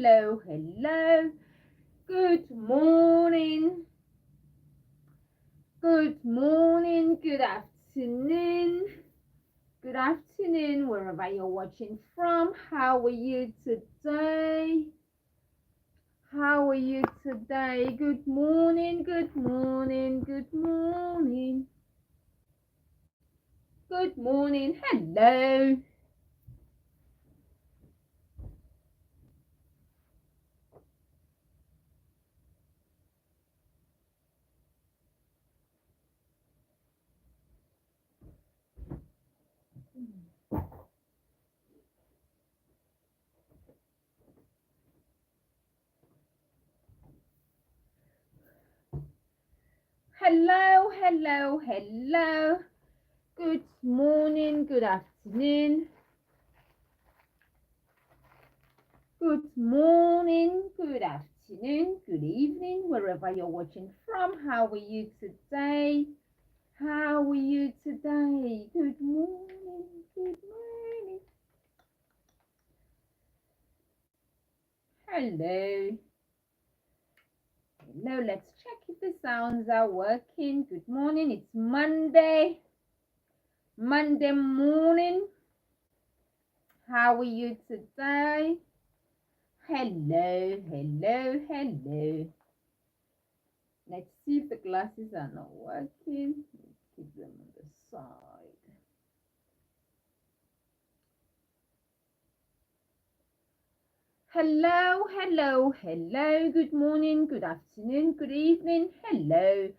hello, hello. Good morning. Good morning, good afternoon. Good afternoon, wherever you're watching from. How are you today? How are you today? Good morning, good morning, good morning. Good morning, hello. Hello, hello, hello. Good morning, good afternoon. Good morning, good afternoon, good evening, wherever you're watching from. How are you today? How are you today? Good morning, good morning. Hello. Hello, let's check if the sounds are working. Good morning, it's Monday. Monday morning. How are you today? Hello, hello, hello. Let's see if the glasses are not working. Let's keep them on the side. Hello, hello, hello. Good morning, good afternoon, good evening. Hello.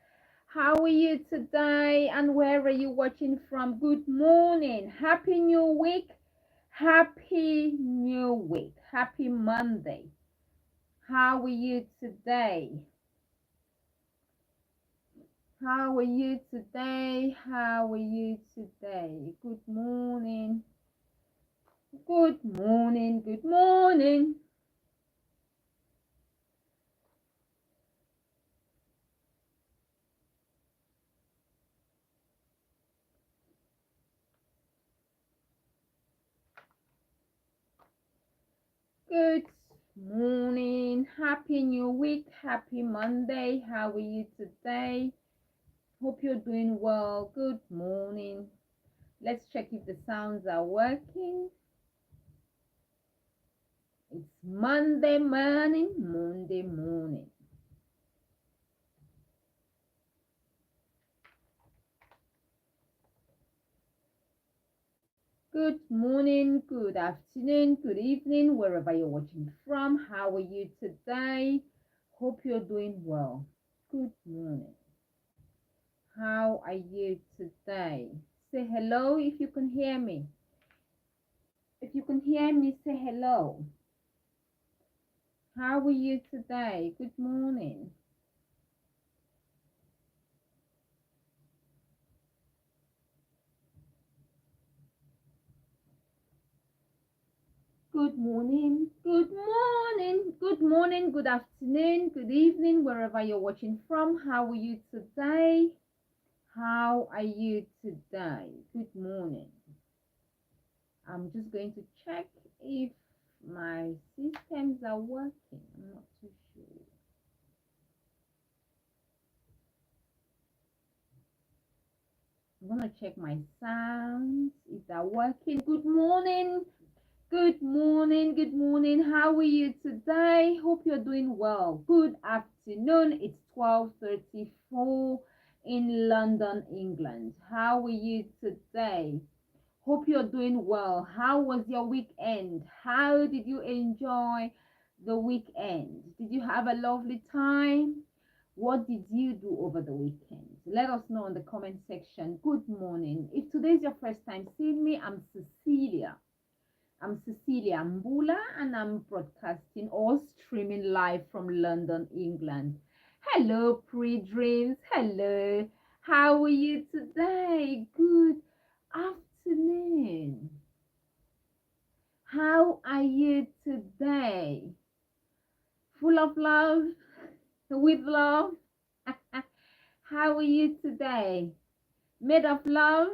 How are you today and where are you watching from? Good morning. Happy New Week. Happy New Week. Happy Monday. How are you today? How are you today? How are you today? Good morning. Good morning. Good morning. Good morning. Happy New Week. Happy Monday. How are you today? Hope you're doing well. Good morning. Let's check if the sounds are working. It's Monday morning. Monday morning. Good morning, good afternoon, good evening, wherever you're watching from. How are you today? Hope you're doing well. Good morning. How are you today? Say hello if you can hear me. If you can hear me, say hello. How are you today? Good morning. Good morning, good morning, good morning, good afternoon, good evening, wherever you're watching from. How are you today? How are you today? Good morning. I'm just going to check if my systems are working. I'm not too sure. I'm gonna check my sounds if they're working. Good morning. Good morning. Good morning. How are you today? Hope you're doing well. Good afternoon. It's 12:34 in London, England. How are you today? Hope you're doing well. How was your weekend? How did you enjoy the weekend? Did you have a lovely time? What did you do over the weekend? Let us know in the comment section. Good morning. If today is your first time seeing me, I'm Cecilia. I'm Cecilia Mbullah and I'm broadcasting or streaming live from London, England. Hello, pre-dreams. Hello. How are you today? Good afternoon. How are you today? Full of love? With love? How are you today? Made of love?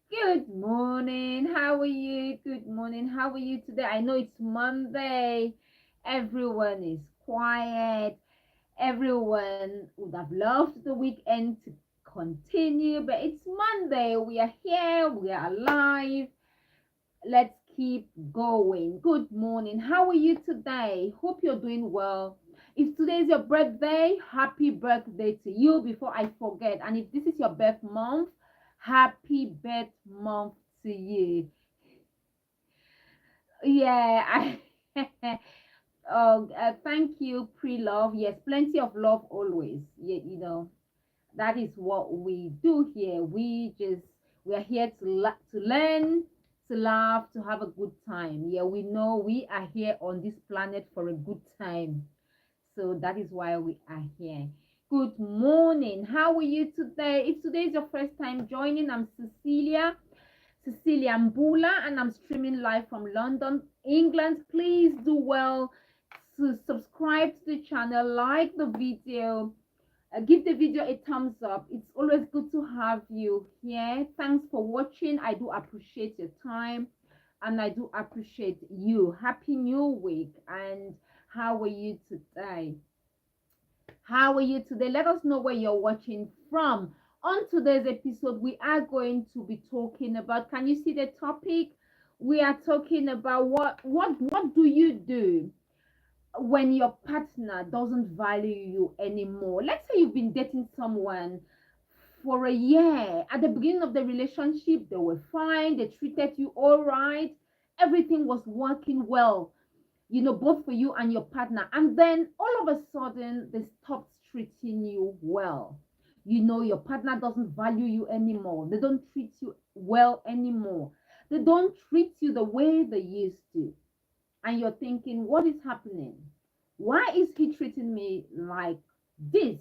Good morning. How are you? Good morning. How are you today? I know it's Monday. Everyone is quiet. Everyone would have loved the weekend to continue, but it's Monday. We are here. We are alive. Let's keep going. Good morning. How are you today? Hope you're doing well. If today is your birthday, happy birthday to you before I forget. And if this is your birth month, happy birth month to you. Yeah, thank you, pre-love. Yes, plenty of love always. Yeah, that is what we do here. We are here to learn, to laugh, to have a good time. Yeah, we know we are here on this planet for a good time, so that is why we are here. Good morning. How are you today? If today is your first time joining, I'm Cecilia Mbullah, and I'm streaming live from London, England. Please do well to subscribe to the channel, like the video, give the video a thumbs up. It's always good to have you here. Thanks for watching. I do appreciate your time, and I do appreciate you. Happy new week. And how are you today? How are you today? Let us know where you're watching from. On today's episode, we are going to be talking about, can you see the topic? We are talking about what do you do when your partner doesn't value you anymore. Let's say you've been dating someone for a year. At the beginning of the relationship, they were fine, they treated you all right, everything was working well, both for you and your partner. And then all of a sudden, they stopped treating you well. Your partner doesn't value you anymore. They don't treat you well anymore. They don't treat you the way they used to. And you're thinking, what is happening? Why is he treating me like this?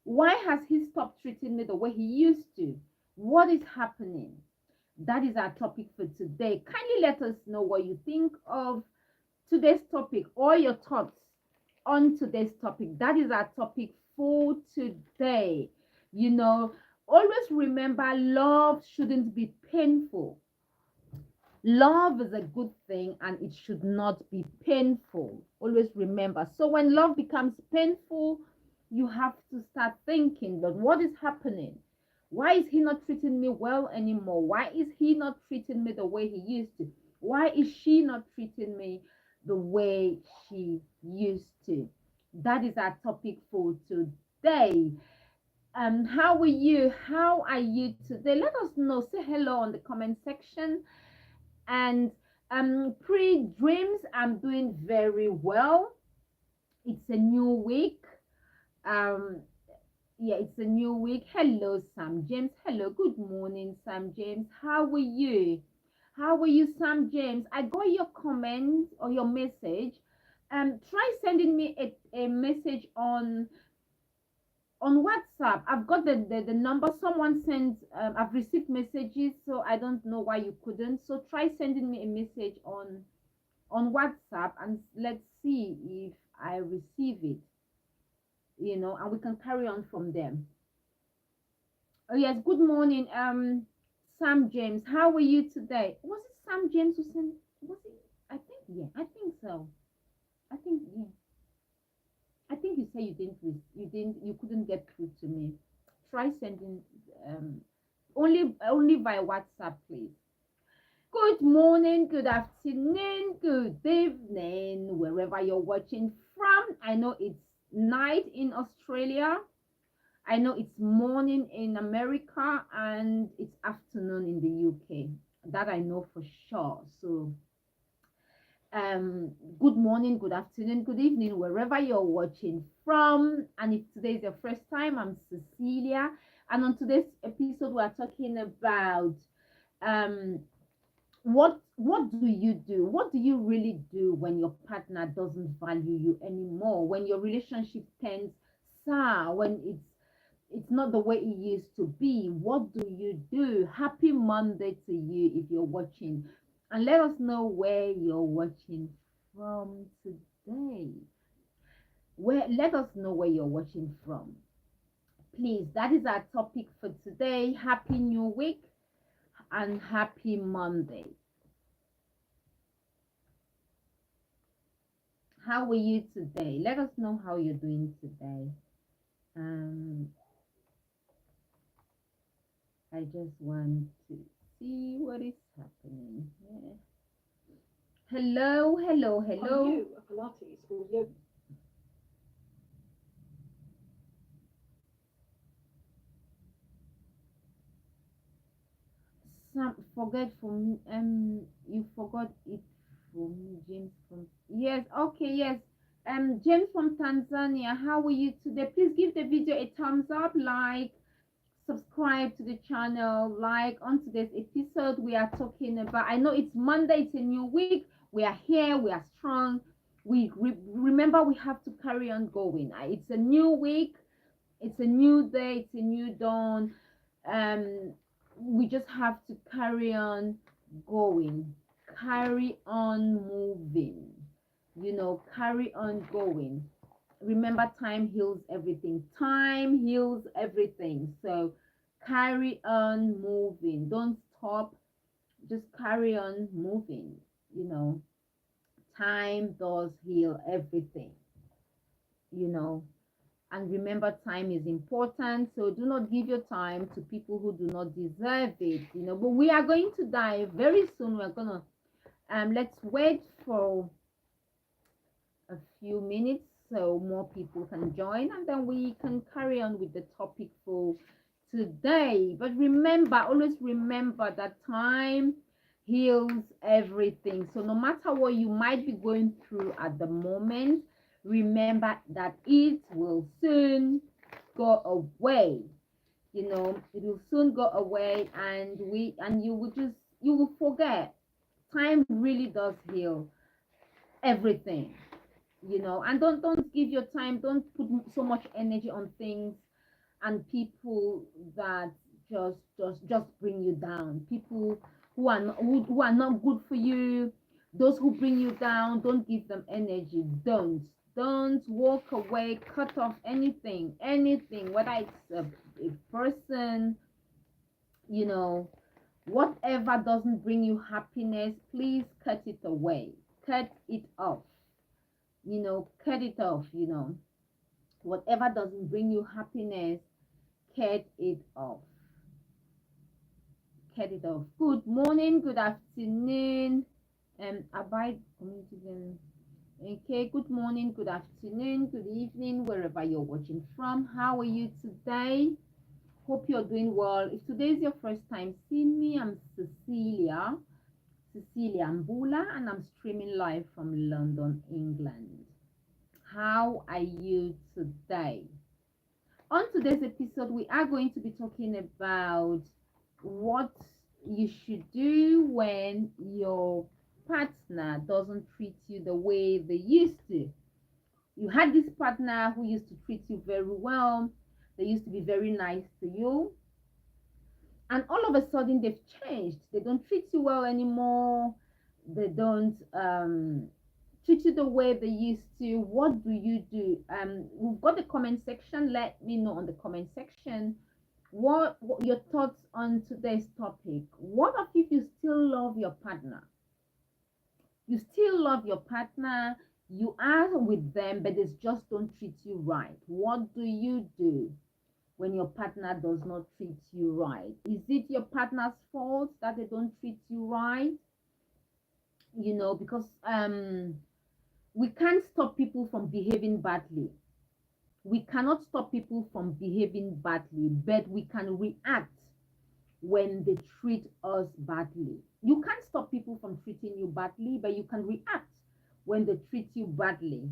Why has he stopped treating me the way he used to? What is happening? That is our topic for today. Kindly let us know what you think of today's topic or your thoughts on today's topic. That is our topic for today. Always remember, love shouldn't be painful. Love is a good thing and it should not be painful. Always remember. So when love becomes painful, you have to start thinking, but what is happening? Why is he not treating me well anymore? Why is he not treating me the way he used to? Why is she not treating me the way she used to? That is our topic for today. How are you? How are you today? Let us know. Say hello on the comment section. And pre-dreams, I'm doing very well. It's a new week. um yeah, it's a new week. Hello, Sam James. Hello, good morning, Sam James. How are you? How are you, Sam James? I got your comment or your message. Try sending me a message on WhatsApp. I've got the number. Someone sent, I've received messages, so I don't know why you couldn't. So try sending me a message on WhatsApp, and let's see if I receive it, and we can carry on from there. Oh yes, good morning, Sam James. How are you today? Was it Sam James who sent? Was it? I think, yeah, I think so. I think, yeah. I think you say you couldn't get through to me. Try sending, um only by WhatsApp, please. Good morning, good afternoon, good evening, wherever you're watching from. I know it's night in Australia. I know it's morning in America, and it's afternoon in the UK. That I know for sure. So good morning, good afternoon, good evening, wherever you're watching from. And if today is your first time, I'm Cecilia, and on today's episode we're talking about um what do you do, what do you really do when your partner doesn't value you anymore, when your relationship turns sour, when it's not the way it used to be. What do you do? Happy Monday to you if you're watching, and let us know where you're watching from today. Where Let us know where you're watching from, please. That is our topic for today. Happy new week. and happy Monday. How are you today? Let us know how you're doing today. Um, I just want to see what is happening here. Hello, hello, hello. Are you a Pilates or yoga? Some forget from you forgot it from James from yes, okay, yes. James from Tanzania, how are you today? Please give the video a thumbs up, like, subscribe to the channel. Like on today's episode, we are talking about, I know it's Monday, it's a new week. We are here, we are strong. We remember we have to carry on going. It's a new week, it's a new day, it's a new dawn. um we just have to carry on going, carry on moving, carry on going. Remember, time heals everything. Time heals everything. So carry on moving, don't stop, just carry on moving. you know Time does heal everything. you know and remember, time is important, so do not give your time to people who do not deserve it. But we are going to dive very soon. We're gonna let's wait for a few minutes so more people can join, and then we can carry on with the topic for today. But remember, always remember that time heals everything. So no matter what you might be going through at the moment, remember that it will soon go away. It will soon go away, and you will forget. Time really does heal everything. And don't give your time, don't put so much energy on things and people that just bring you down. People who are not good for you, those who bring you down, don't give them energy. Don't walk away, cut off anything, whether it's a person, you know whatever doesn't bring you happiness, please cut it away, cut it off. Cut it off. Whatever doesn't bring you happiness, cut it off. Cut it off. Good morning, good afternoon, abide community then. Okay, good morning, good afternoon, good evening, wherever you're watching from. How are you today? Hope you're doing well. If today is your first time seeing me, I'm Cecilia Mbullah, and I'm streaming live from London, England. How are you today? On today's episode, we are going to be talking about what you should do when your partner doesn't treat you the way they used to. You had this partner who used to treat you very well, they used to be very nice to you, and all of a sudden they've changed. They don't treat you well anymore. They don't treat you the way they used to. What do you do? We've got the comment section. Let me know on the comment section what your thoughts on today's topic. What if you still love your partner? You still love your partner, you are with them, but they just don't treat you right. What do you do when your partner does not treat you right? Is it your partner's fault that they don't treat you right? Because we can't stop people from behaving badly. We cannot stop people from behaving badly, but we can react when they treat us badly. You can't stop people from treating you badly, but you can react when they treat you badly.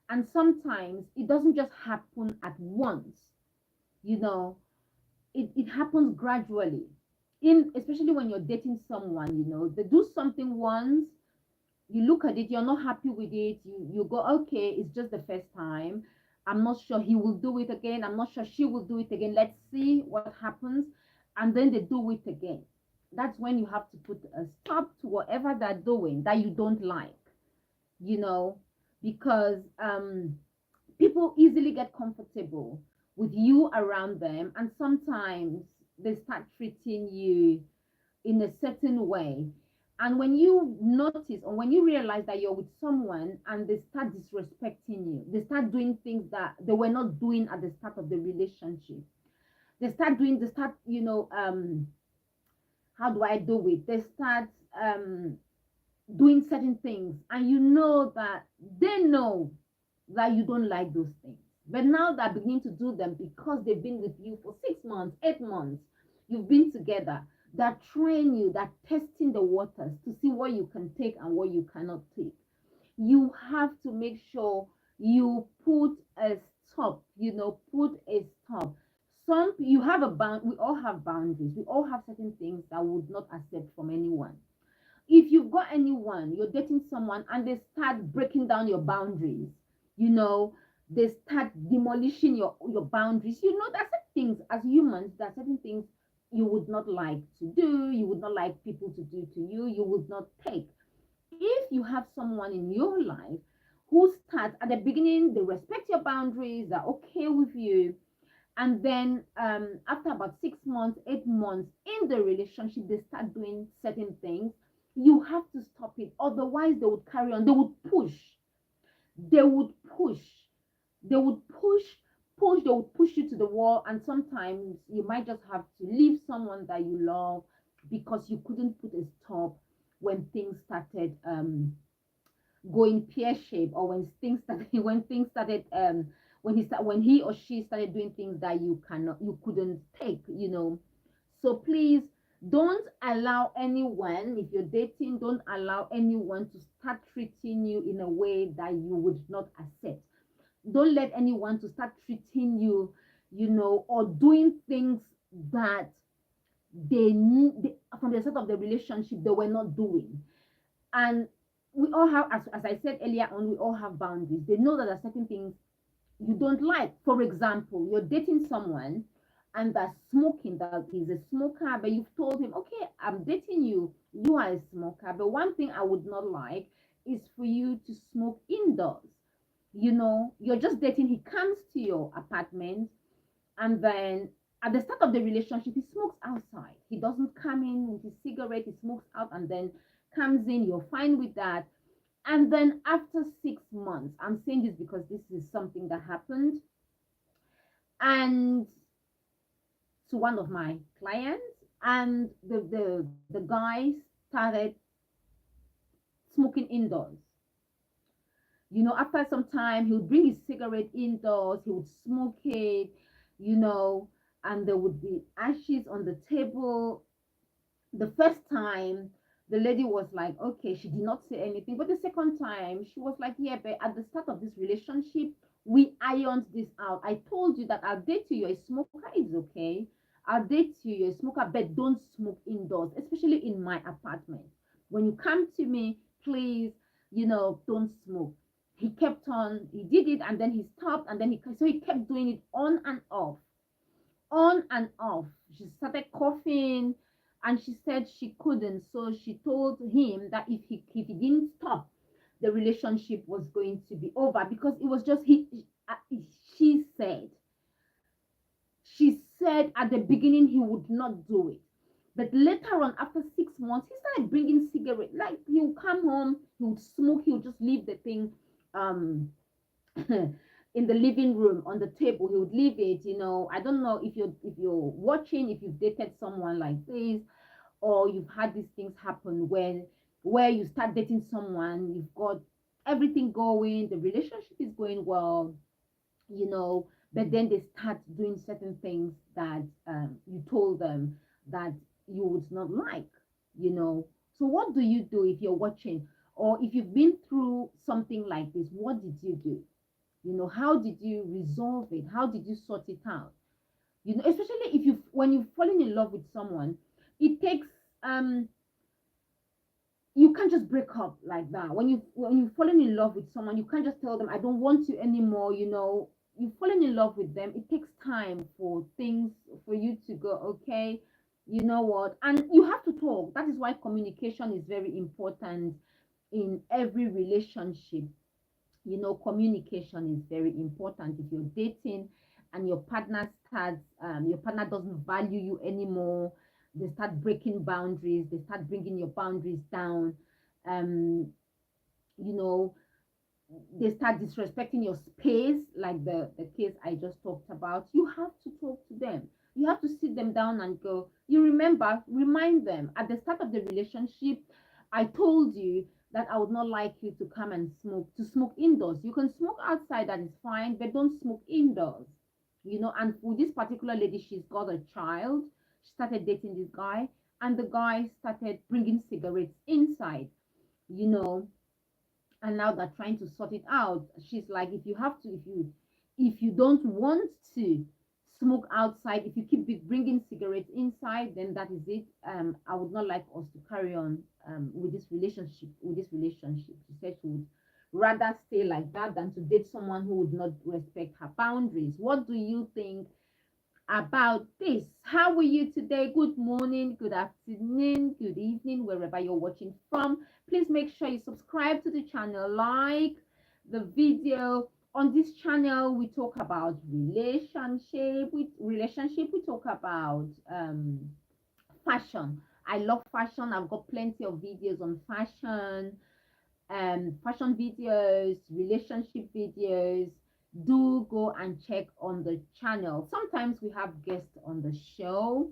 And sometimes it doesn't just happen at once, you know, it happens gradually. Especially when you're dating someone, they do something once, you look at it, you're not happy with it, you go, okay, it's just the first time, I'm not sure he will do it again, I'm not sure she will do it again, let's see what happens. And then they do it again. That's when you have to put a stop to whatever they're doing that you don't like, you know because people easily get comfortable with you around them, and sometimes they start treating you in a certain way. And when you notice or when you realize that you're with someone and they start disrespecting you, they start doing things that they were not doing at the start of the relationship. They start, how do I do it? They start doing certain things, and you know that they know that you don't like those things. But now they're beginning to do them because they've been with you for 6 months, 8 months. You've been together. They're trying you, they're testing the waters to see what you can take and what you cannot take. You have to make sure you put a stop, put a stop. Some you have a bound, we all have boundaries. We all have certain things that we would not accept from anyone. If you've got anyone, you're dating someone and they start breaking down your boundaries, you know, they start demolishing your boundaries, there's certain things as humans, there are certain things you would not like to do, you would not like people to do to you, you would not take. If you have someone in your life who starts at the beginning, they respect your boundaries, they're okay with you, and then after about 6 months, 8 months in the relationship, they start doing certain things, you have to stop it. Otherwise, they would carry on, they would push, they would push, they would push, they would push you to the wall. And sometimes you might just have to leave someone that you love because you couldn't put a stop when things started going pear shape, or when things started when he or she started doing things that you couldn't take, so please don't allow anyone, if you're dating, don't allow anyone to start treating you in a way that you would not accept. Don't let anyone to start treating you, or doing things that from the start of the relationship they were not doing. And we all have, as I said earlier on, we all have boundaries. They know that there are certain things you don't like. For example, you're dating someone and they're smoking, that he's a smoker, but you've told him, okay, I'm dating you, you are a smoker, but one thing I would not like is for you to smoke indoors. You're just dating, he comes to your apartment, and then at the start of the relationship, he smokes outside. He doesn't come in with his cigarette, he smokes out and then comes in. You're fine with that. And then after 6 months, I'm saying this because this is something that happened, and to one of my clients, and the guy started smoking indoors. After some time, he would bring his cigarette indoors, he would smoke it, you know, and there would be ashes on the table. The first time, the lady was like, okay, she did not say anything. But the second time, she was like, yeah, but at the start of this relationship, we ironed this out. I told you that I'll date you, you're a smoker, it's okay. I'll date you, you're a smoker, but don't smoke indoors, especially in my apartment. When you come to me, please, don't smoke. He kept on, he did it, and then he stopped, and then he kept doing it on and off, on and off. She started coughing, and she said she couldn't. So she told him that if he didn't stop, the relationship was going to be over, because it was just she said she said at the beginning he would not do it. But later on, after 6 months, he started bringing cigarette. Like, he would come home, he would smoke, he would just leave the thing in the living room on the table. He would leave it. I don't know if you're watching, if you've dated someone like this, or you've had these things happen when where you start dating someone, you've got everything going, the relationship is going well, but then they start doing certain things that you told them that you would not like, you know. So what do you do if you're watching, or if you've been through something like this? What did you do? How did you resolve it? How did you sort it out? Especially if when you've fallen in love with someone, it takes you can't just break up like that. When you've fallen in love with someone, you can't just tell them, I don't want you anymore. You've fallen in love with them. It takes time for things, for you to go, okay, you know what? And you have to talk. That is why communication is very important in every relationship. Communication is very important. If you're dating and your partner doesn't value you anymore, They start breaking boundaries. They start bringing your boundaries down. Um, you know, they start disrespecting your space, like the case I just talked about. You have to talk to them. You have to sit them down and go, you remember, remind them at the start of the relationship, I told you that I would not like you to come and smoke indoors. You can smoke outside, that is fine, but don't smoke indoors. And with this particular lady, she's got a child. She started dating this guy, and the guy started bringing cigarettes inside, you know and now they're trying to sort it out. She's like, if you don't want to smoke outside, if you keep bringing cigarettes inside, then that is it. I would not like us to carry on with this relationship. She said she would rather stay like that than to date someone who would not respect her boundaries. What do you think about this? How are you today? Good morning, good afternoon, good evening, wherever you're watching from. Please make sure you subscribe to the channel, like the video. On this channel, we talk about relationship. We talk about fashion. I love fashion. I've got plenty of videos on fashion videos, relationship videos. Do go and check on the channel. Sometimes we have guests on the show,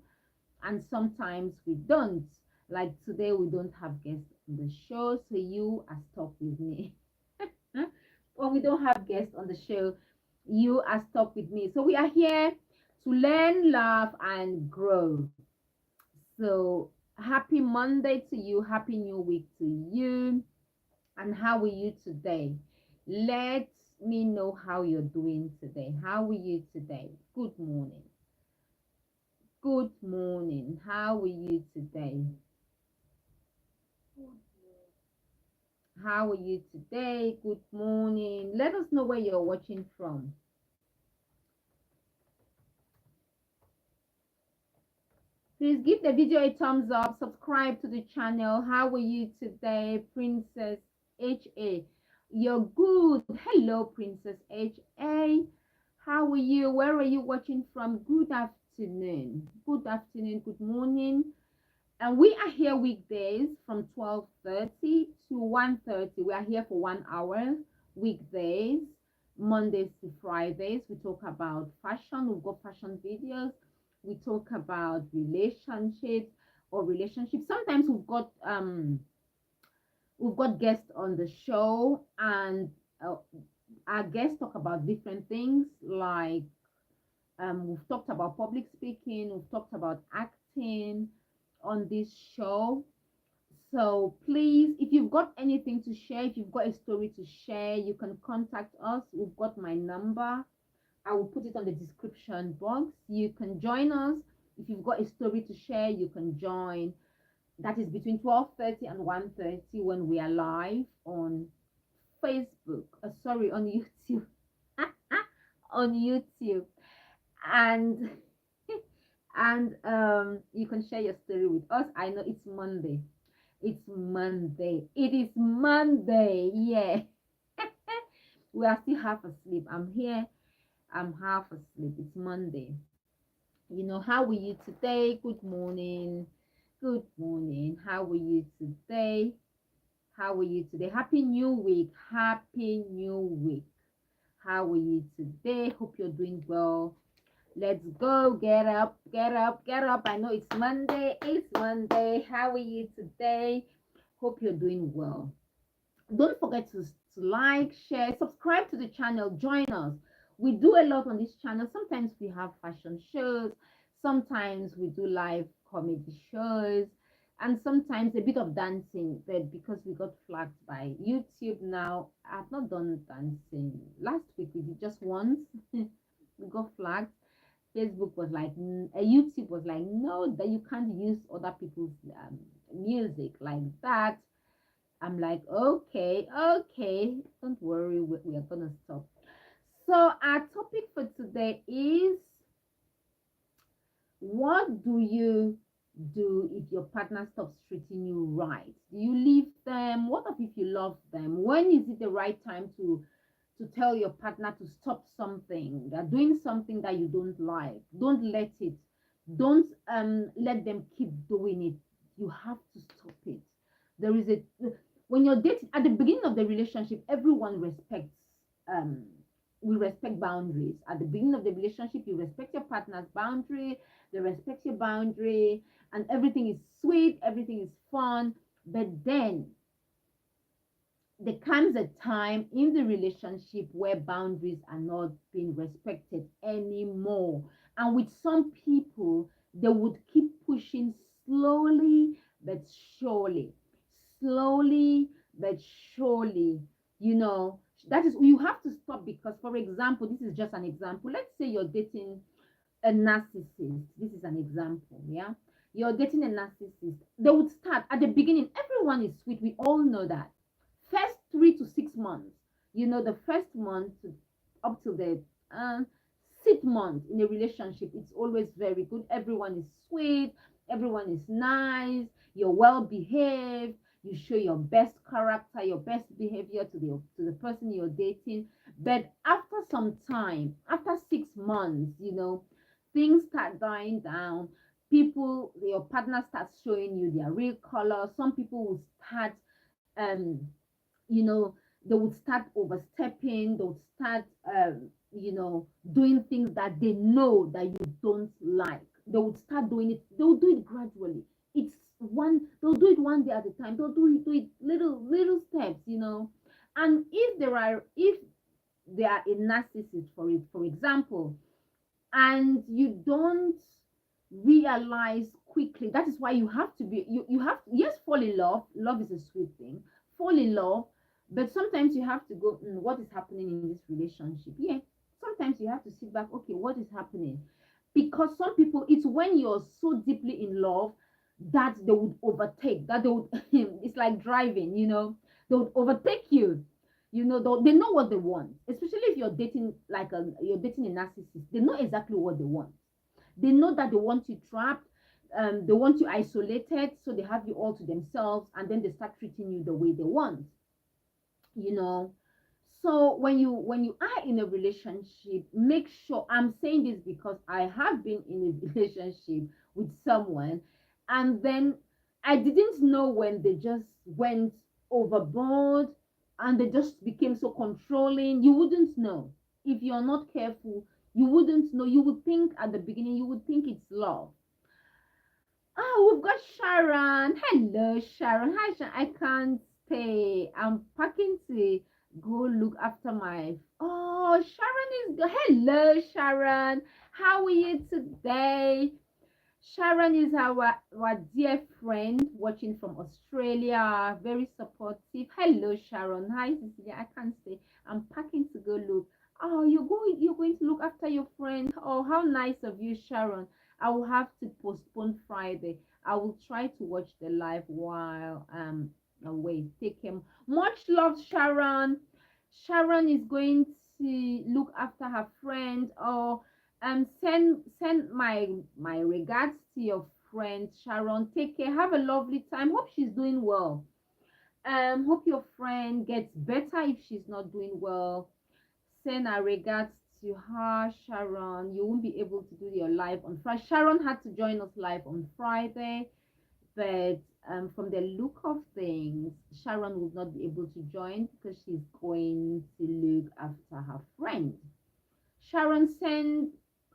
and sometimes we don't. Like today, we don't have guests on the show, so you are stuck with me. When we don't have guests on the show, you are stuck with me. So we are here to learn, laugh, and grow. So happy Monday to you. Happy new week to you. And how are you today? Let me know how you're doing today. How are you today? Good morning. Good morning. How are you today? How are you today? Good morning. Let us know where you're watching from. Please give the video a thumbs up. Subscribe to the channel. How are you today, Princess HA? You're good. Hello, Princess HA. How are you? Where are you watching from? Good afternoon. Good afternoon. Good morning. And we are here weekdays from 12:30 to 1:30. We are here for 1 hour. Weekdays, Mondays to Fridays. We talk about fashion. We've got fashion videos. We talk about relationships. Sometimes we've got guests on the show, and our guests talk about different things, like we've talked about public speaking, we've talked about acting on this show. So please, if you've got anything to share, if you've got a story to share, you can contact us. We've got my number. I will put it on the description box. You can join us. If you've got a story to share, you can join. That is between 12:30 and 1:30 when we are live on Facebook. Sorry, on YouTube. On YouTube. And you can share your story with us. I know it's Monday. It's Monday. It is Monday. Yeah. We are still half asleep. I'm here. I'm half asleep. It's Monday. How are you today? Good morning. Good morning. How are you today? How are you today? Happy New Week. Happy New Week. How are you today? Hope you're doing well. Let's go. Get up, get up, get up. I know it's Monday. It's Monday. How are you today? Hope you're doing well. Don't forget to like, share, subscribe to the channel. Join us. We do a lot on this channel. Sometimes we have fashion shows. Sometimes we do live comedy shows. And sometimes a bit of dancing. But because we got flagged by YouTube now, I've not done dancing. Last week we did just once. We got flagged. Facebook was like, YouTube was like, no, that you can't use other people's music like that. I'm like, okay, don't worry, we are gonna stop. So our topic for today is, what do you do if your partner stops treating you right? Do you leave them? What if you love them? When is it the right time to tell your partner to stop something? They're doing something that you don't like. Don't let it Don't let them keep doing it. You have to stop it. There is a when you're dating at the beginning of the relationship, everyone respects um we respect boundaries. At the beginning of the relationship, you respect your partner's boundary, they respect your boundary, and everything is sweet, everything is fun. But then there comes a time in the relationship where boundaries are not being respected anymore. And with some people, they would keep pushing slowly but surely. Slowly but surely. You know, that is, you have to stop because, for example, this is just an example. Let's say you're dating a narcissist. This is an example, yeah? You're dating a narcissist. They would start at the beginning, everyone is sweet. We all know that first 3 to 6 months, the first month up to the sixth month in a relationship, it's always very good. Everyone is sweet, everyone is nice, you're well behaved, you show your best character, your best behavior to the person you're dating. But after some time, after 6 months, things start dying down. People, your partner starts showing you their real color. Some people will start um you know, they would start overstepping, they would start, doing things that they know that you don't like. They would start doing it, they'll do it gradually. They'll do it one day at a time, they'll do it little steps. And if they are a narcissist, for example, and you don't realize quickly. That is why you have to be you have to, yes, fall in love. Love is a sweet thing. Fall in love, but sometimes you have to go, what is happening in this relationship? Yeah, sometimes you have to sit back. Okay, what is happening? Because some people, it's when you're so deeply in love that they would overtake, that they would it's like driving, they would overtake you. They know what they want, especially if you're dating a narcissist. They know exactly what they want. They know that they want you trapped, they want you isolated, so they have you all to themselves, and then they start treating you the way they want. You know, so when you are in a relationship, make sure. I'm saying this because I have been in a relationship with someone, and then I didn't know when they just went overboard and they just became so controlling. You wouldn't know if you're not careful. You wouldn't know. You would think at the beginning, you would think it's love. Oh, we've got Sharon. Hello, Sharon. Hi, Sharon. I can't stay. I'm packing to go look after my. Oh, Sharon is. Hello, Sharon. How are you today? Sharon is our dear friend watching from Australia. Very supportive. Hello, Sharon. Hi, Cecilia. I can't stay. I'm packing to go look. Oh, you're going to look after your friend. Oh, how nice of you, Sharon. I will have to postpone Friday. I will try to watch the live while away. Take care. Much love, Sharon. Sharon is going to look after her friend. Oh, send my regards to your friend Sharon. Take care. Have a lovely time. Hope she's doing well. Hope your friend gets better if she's not doing well. Send our regards to her, Sharon. You won't be able to do your live on Friday. Sharon had to join us live on Friday, but from the look of things, Sharon will not be able to join because she's going to look after her friend. Sharon, send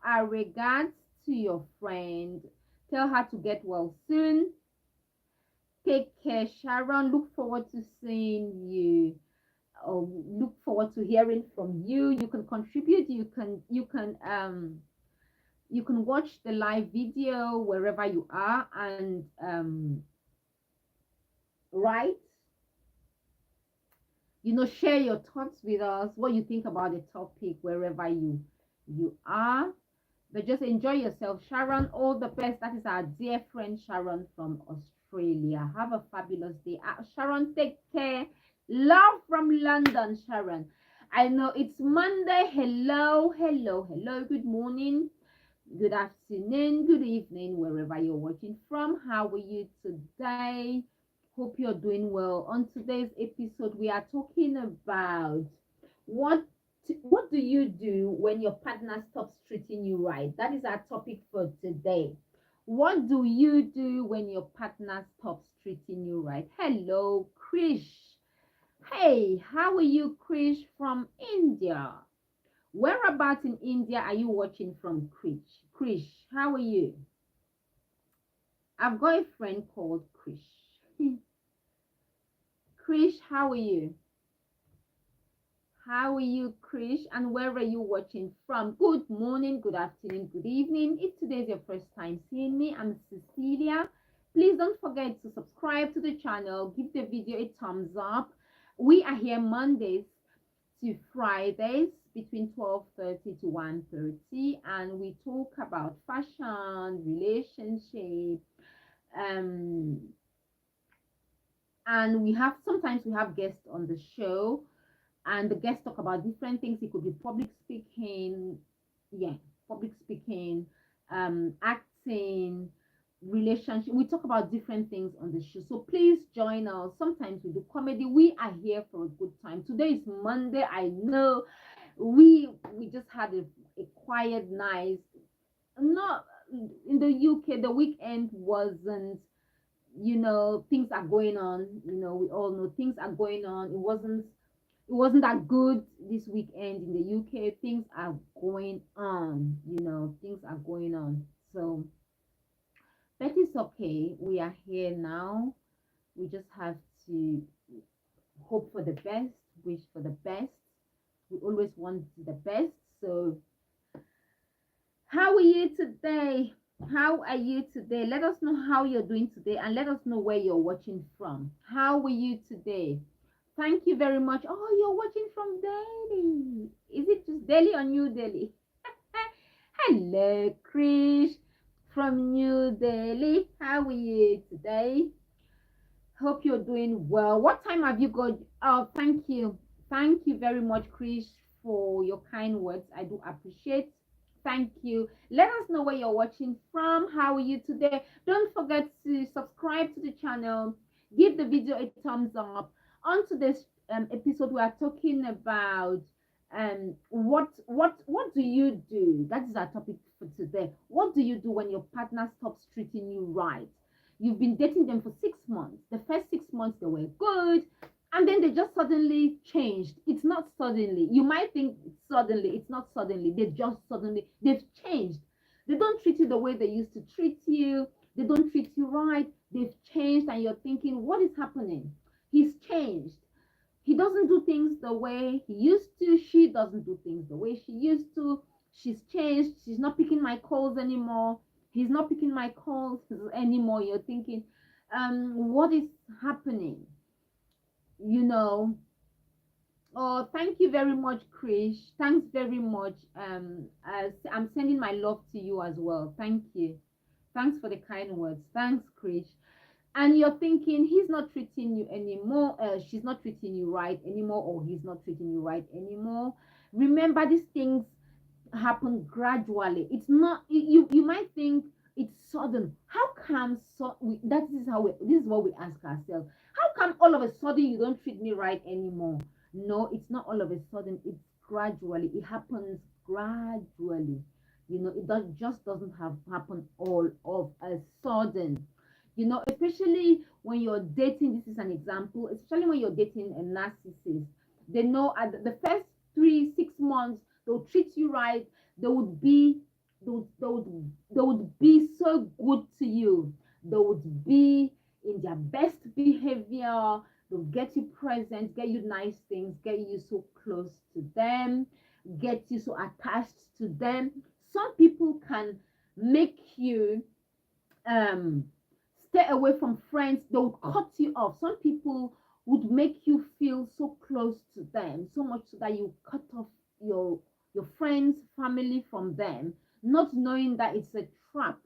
our regards to your friend. Tell her to get well soon. Take care, Sharon. Look forward to seeing you. Look forward to hearing from you. You can contribute. You can watch the live video wherever you are, and write. Share your thoughts with us. What you think about the topic wherever you are. But just enjoy yourself, Sharon. All the best. That is our dear friend Sharon from Australia. Have a fabulous day. Sharon, take care. Love from London, Sharon. I know it's Monday. Hello, hello, hello. Good morning, good afternoon, good evening, wherever you're watching from. How are you today? Hope you're doing well. On today's episode, we are talking about what What do you do when your partner stops treating you right? That is our topic for today. What do you do when your partner stops treating you right? Hello, Krish. Hey, how are you, Krish from India? Whereabouts in India are you watching from, Krish? Krish, how are you? I've got a friend called Krish. Krish, how are you? How are you, Krish? And where are you watching from? Good morning, good afternoon, good evening. If today is your first time seeing me, I'm Cecilia. Please don't forget to subscribe to the channel, give the video a thumbs up. We are here Mondays to Fridays between 12:30 to 1:30, and we talk about fashion, relationship, um, and sometimes we have guests on the show, and the guests talk about different things. It could be public speaking, yeah, public speaking, acting, relationship. We talk about different things on the show, so please join us. Sometimes we do comedy. We are here for a good time. Today is Monday. I know we just had a quiet night. Not in the UK, the weekend wasn't, things are going on. We all know things are going on. It wasn't that good this weekend in the UK. Things are going on, things are going on. So, but it's okay. We are here now. We just have to hope for the best, wish for the best. We always want the best. So, how are you today? How are you today? Let us know how you're doing today, and let us know where you're watching from. How are you today? Thank you very much. Oh, you're watching from Delhi. Is it just Delhi or New Delhi? Hello, Krish from New Delhi. How are you today? Hope you're doing well. What time have you got? Oh, thank you. Thank you very much, Chris, for your kind words. I do appreciate. Thank you. Let us know where you're watching from. How are you today? Don't forget to subscribe to the channel. Give the video a thumbs up. On to this episode, we are talking about what do you do? That is our topic for today. What do you do when your partner stops treating you right? You've been dating them for 6 months. The first 6 months they were good, and then they just suddenly changed. It's not suddenly. You might think it's suddenly. It's not suddenly. They've changed. They don't treat you the way they used to treat you. They don't treat you right. They've changed, and you're thinking, what is happening? He's changed. He doesn't do things the way he used to. She doesn't do things the way she used to. She's changed. She's not picking my calls anymore. He's not picking my calls anymore. You're thinking, what is happening? You know. Oh, thank you very much, Krish. Thanks very much. I'm sending my love to you as well. Thank you. Thanks for the kind words. Thanks, Krish. And you're thinking he's not treating you anymore, she's not treating you right anymore, or he's not treating you right anymore. Remember, these things happen gradually. It's not, you might think it's sudden. How come this is what we ask ourselves. How come all of a sudden you don't treat me right anymore? No, it's not all of a sudden. It's gradually. It happens gradually. Just doesn't have happen all of a sudden. Especially when you're dating. This is an example. Especially when you're dating a narcissist, they know at the first 3 6 months they'll treat you right. They would be they would be so good to you. They would be in their best behavior. They'll get you presents, get you nice things, get you so close to them, get you so attached to them. Some people can make you um stay away from friends. They would cut you off. Some people would make you feel so close to them, so much so that you cut off your friends, family from them, not knowing that it's a trap.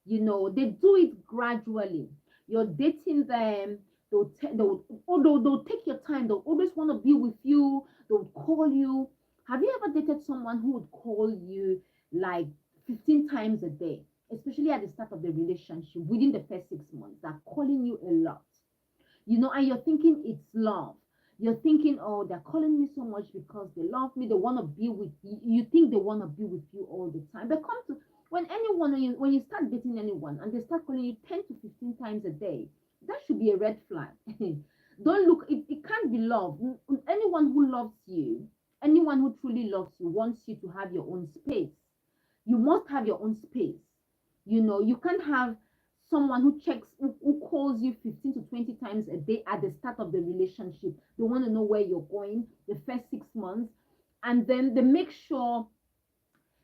They do it gradually. You're dating them. Although they'll take your time, they'll always want to be with you. They'll call you. Have you ever dated someone who would call you like 15 times a day? Especially at the start of the relationship, within the first 6 months, they're calling you a lot, and you're thinking it's love. You're thinking, oh, they're calling me so much because they love me. They want to be with you. You think they want to be with you all the time. But come to when you start dating anyone and they start calling you 10 to 15 times a day, that should be a red flag. Don't look, it can't be love. Anyone who loves you, anyone who truly loves you wants you to have your own space. You must have your own space. You can't have someone who calls you 15 to 20 times a day at the start of the relationship. They want to know where you're going the first 6 months, and then they make sure,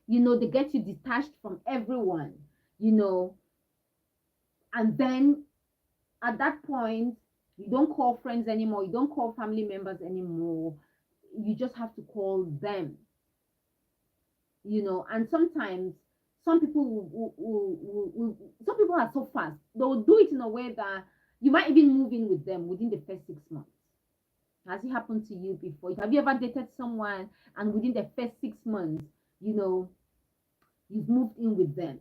they get you detached from everyone, you know, and then at that point, you don't call friends anymore, you don't call family members anymore, you just have to call them, and sometimes some people some people are so fast, they'll do it in a way that you might even move in with them within the first 6 months. Has it happened to you before? Have you ever dated someone and within the first 6 months, you know you've moved in with them?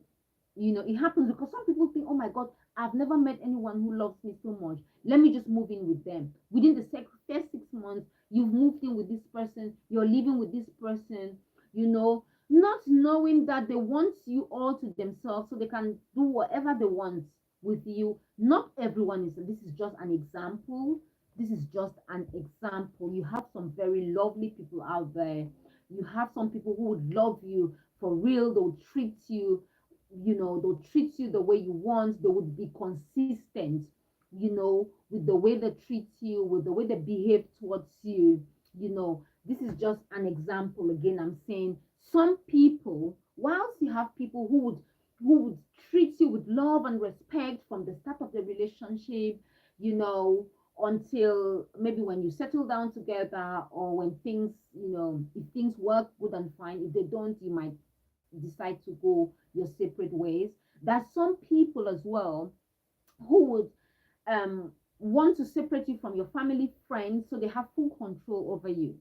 It happens because some people think, oh my God, I've never met anyone who loves me so much, let me just move in with them. Within the first 6 months, you've moved in with this person, you're living with this person, not knowing that they want you all to themselves so they can do whatever they want with you. Not everyone is. This is just an example. This is just an example. You have some very lovely people out there. You have some people who would love you for real. They'll treat you, they'll treat you the way you want. They would be consistent, with the way they treat you, with the way they behave towards you. This is just an example. Again, I'm saying some people, whilst you have people who would treat you with love and respect from the start of the relationship, you know, until maybe when you settle down together, or when things, if things work good and fine. If they don't, you might decide to go your separate ways. There's some people as well who would want to separate you from your family, friends, so they have full control over you.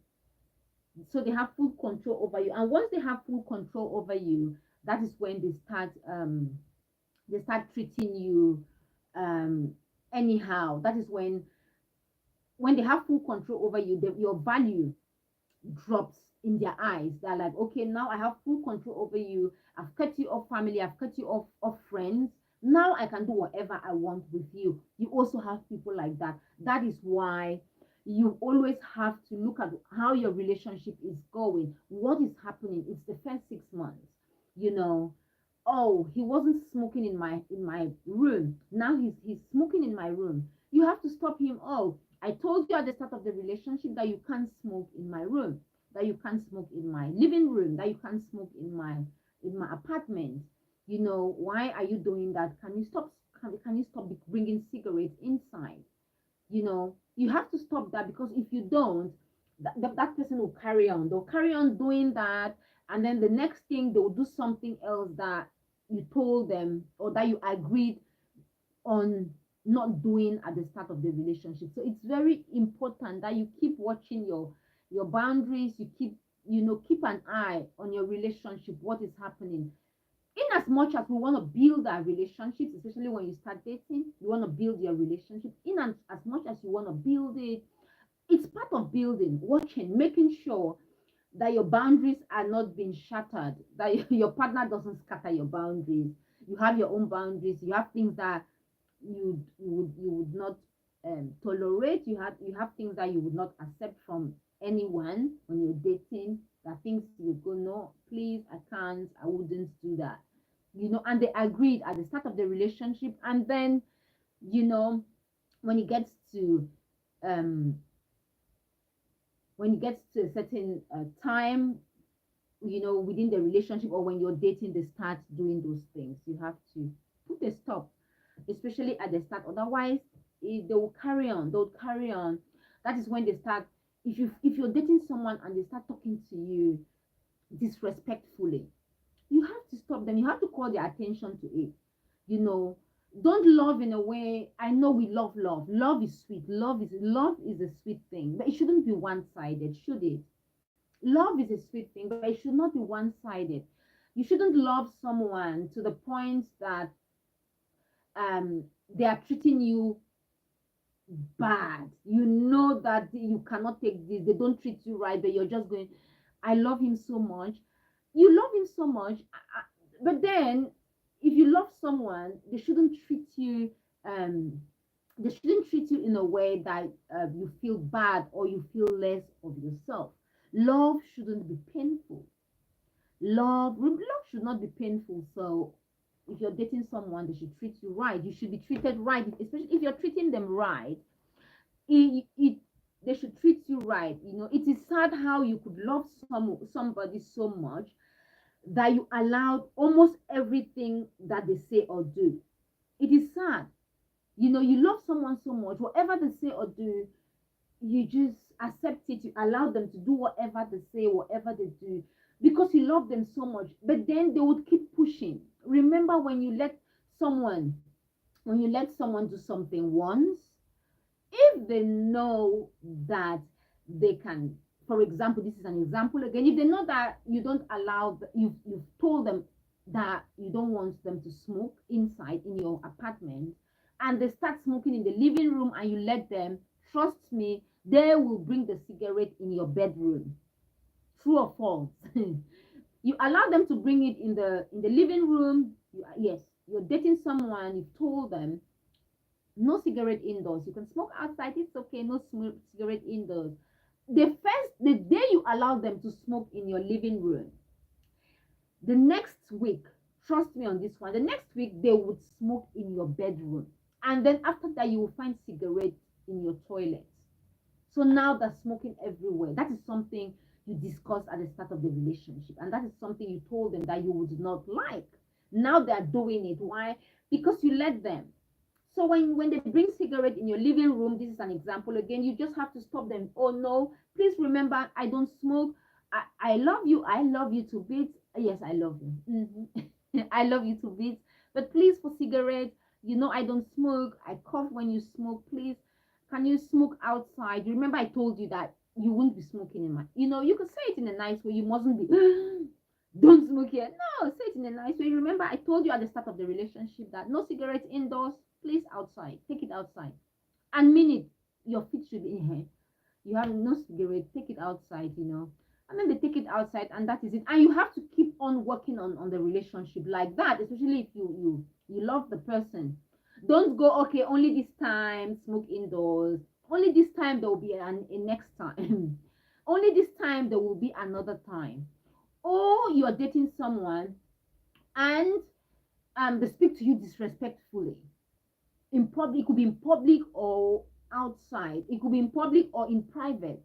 And once they have full control over you, that is when they start treating you um anyhow. That is when they have full control over you, your value drops in their eyes. They're like, okay, now I have full control over you. I've cut you off family, I've cut you off friends. Now I can do whatever I want with you. You also have people like that. That is why you always have to look at how your relationship is going. What is happening? It's the first 6 months. You know, oh, he wasn't smoking in my room. Now he's smoking in my room. You have to stop him. Oh, I told you at the start of the relationship that you can't smoke in my room, that you can't smoke in my living room, that you can't smoke in my apartment. Why are you doing that? Can you stop? Can you stop bringing cigarettes inside? You have to stop that, because if you don't, that person will carry on. They'll carry on doing that, and then the next thing they'll do something else that you told them, or that you agreed on not doing at the start of the relationship. So it's very important that you keep watching your boundaries. You keep an eye on your relationship, what is happening. In as much as we want to build our relationships, especially when you start dating, you want to build your relationship. As much as you want to build it, it's part of building, watching, making sure that your boundaries are not being shattered, that your partner doesn't scatter your boundaries. You have your own boundaries. You have things that you would not tolerate. You have things that you would not accept from anyone when you're dating. That things you go, no, please, I can't, I wouldn't do that. And they agreed at the start of the relationship, and then you know when it gets to um a certain time, within the relationship, or when you're dating, they start doing those things. You have to put a stop, especially at the start. Otherwise, they will carry on. They'll carry on. That is when they start. If you're dating someone and they start talking to you disrespectfully, you have to stop them. You have to call their attention to it. You know, don't love in a way. I know we love love. Love is sweet. Love is a sweet thing, but it shouldn't be one-sided, should it? Love is a sweet thing, but it should not be one-sided. You shouldn't love someone to the point that they are treating you bad. You know that you cannot take this. They don't treat you right, but you're just going, I love him so much. You love him so much. But then, if you love someone, they shouldn't treat you. Um, they shouldn't treat you in a way that you feel bad or you feel less of yourself. Love shouldn't be painful. Love should not be painful. So, if you're dating someone, they should treat you right. You should be treated right, especially if you're treating them right. It they should treat you right. It is sad how you could love somebody so much that you allowed almost everything that they say or do. It is sad. You love someone so much, whatever they say or do, you just accept it. You allow them to do whatever they say, whatever they do, because you love them so much. But then they would keep pushing. Remember, someone when you let someone do something once, if they know that they can, for example, this is an example again, if they know that you don't allow, you've told them that you don't want them to smoke inside in your apartment, and they start smoking in the living room and you let them, trust me, they will bring the cigarette in your bedroom. True or false? You allow them to bring it in the living room. Yes, you're dating someone, you've told them no cigarette indoors. You can smoke outside, it's okay. No cigarette indoors. The day you allow them to smoke in your living room, the next week, trust me on this one, the next week they would smoke in your bedroom. And then after that, you will find cigarettes in your toilet. So now they're smoking everywhere. That is something you discussed at the start of the relationship. And that is something you told them that you would not like. Now they're doing it. Why? Because you let them. So when they bring cigarette in your living room, this is an example again, you just have to stop them. Oh no, please remember, I don't smoke. I love you. I love you to bits. Yes, I love you. I love you to bits. But please, for cigarettes, I don't smoke. I cough when you smoke. Please, can you smoke outside? You remember I told you that you wouldn't be smoking in my, you could say it in a nice way. You mustn't be, don't smoke here. No, say it in a nice way. Remember, I told you at the start of the relationship that no cigarettes indoors, please outside. Take it outside. And mean it. Your feet should be in here. You have no cigarette, take it outside. And then they take it outside, and that is it. And you have to keep on working on the relationship like that, especially if you love the person. Don't go, okay, only this time smoke indoors. Only this time there will be a next time. Only this time there will be another time. Or you are dating someone and they speak to you disrespectfully in public. It could be in public or outside. It could be in public or in private.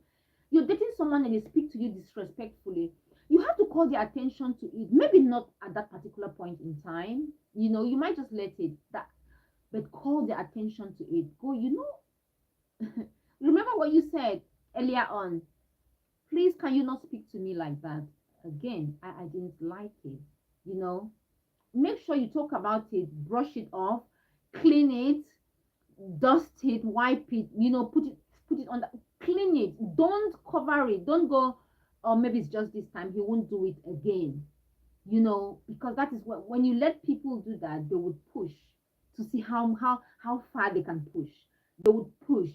You're dating someone and they speak to you disrespectfully. You have to call their attention to it. Maybe not at that particular point in time. You might just let it that, but call their attention to it. Go, remember what you said earlier on. Please, can you not speak to me like that again? I didn't like it. You know, make sure you talk about it, brush it off, clean it, dust it, wipe it, put it on the, clean it. Don't cover it. Don't go, or maybe it's just this time, he won't do it again. Because that is what, when you let people do that, they would push to see how far they can push. They would push.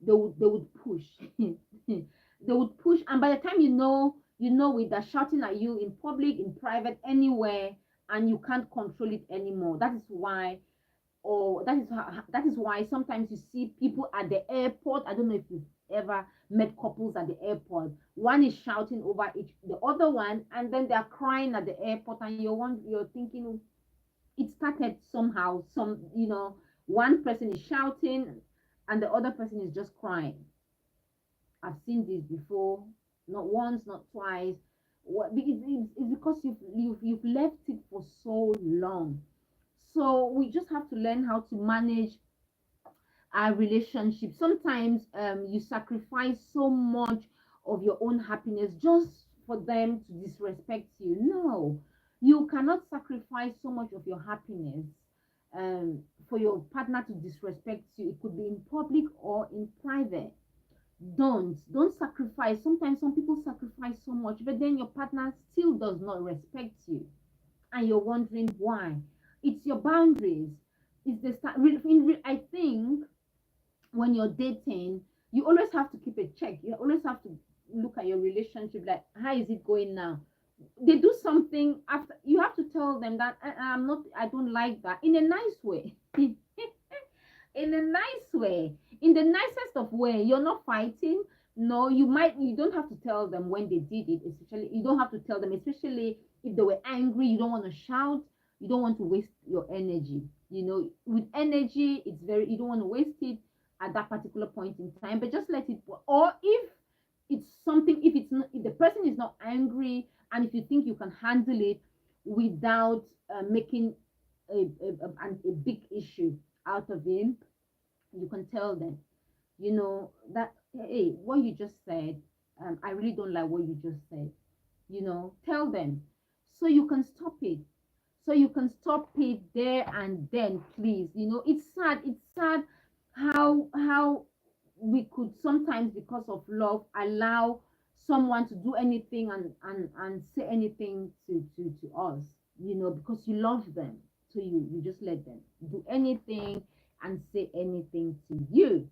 They would push. They would push, and by the time you know it, they're shouting at you in public, in private, anywhere, and you can't control it anymore. That is why, or that is why sometimes you see people at the airport. I don't know if you've ever met couples at the airport. One is shouting over the other one, and then they're crying at the airport, and you're thinking it started somehow. One person is shouting and the other person is just crying. I've seen this before, not once, not twice. It's because you've left it for so long. So we just have to learn how to manage our relationship. Sometimes you sacrifice so much of your own happiness just for them to disrespect you. No, you cannot sacrifice so much of your happiness for your partner to disrespect you. It could be in public or in private. Don't sacrifice. Sometimes some people sacrifice so much, but then your partner still does not respect you, and you're wondering why. It's your boundaries. It's the start. I think when you're dating, you always have to keep a check. You always have to look at your relationship, like, how is it going now? They do something after, you have to tell them that I'm not, I don't like that, in a nice way. In a nice way, in the nicest of way. You're not fighting. No, you don't have to tell them when they did it, especially you don't have to tell them, especially if they were angry. You don't want to shout. You don't want to waste your energy. With energy, it's very, you don't want to waste it at that particular point in time, but just let it. Or if it's something, if it's not, if the person is not angry, and if you think you can handle it without making a big issue out of it, you can tell them, that, hey, what you just said, I really don't like what you just said. Tell them, so you can stop it. So you can stop it there and then, please. It's sad how we could sometimes, because of love, allow someone to do anything and say anything to us, because you love them. So you just let them do anything and say anything to you.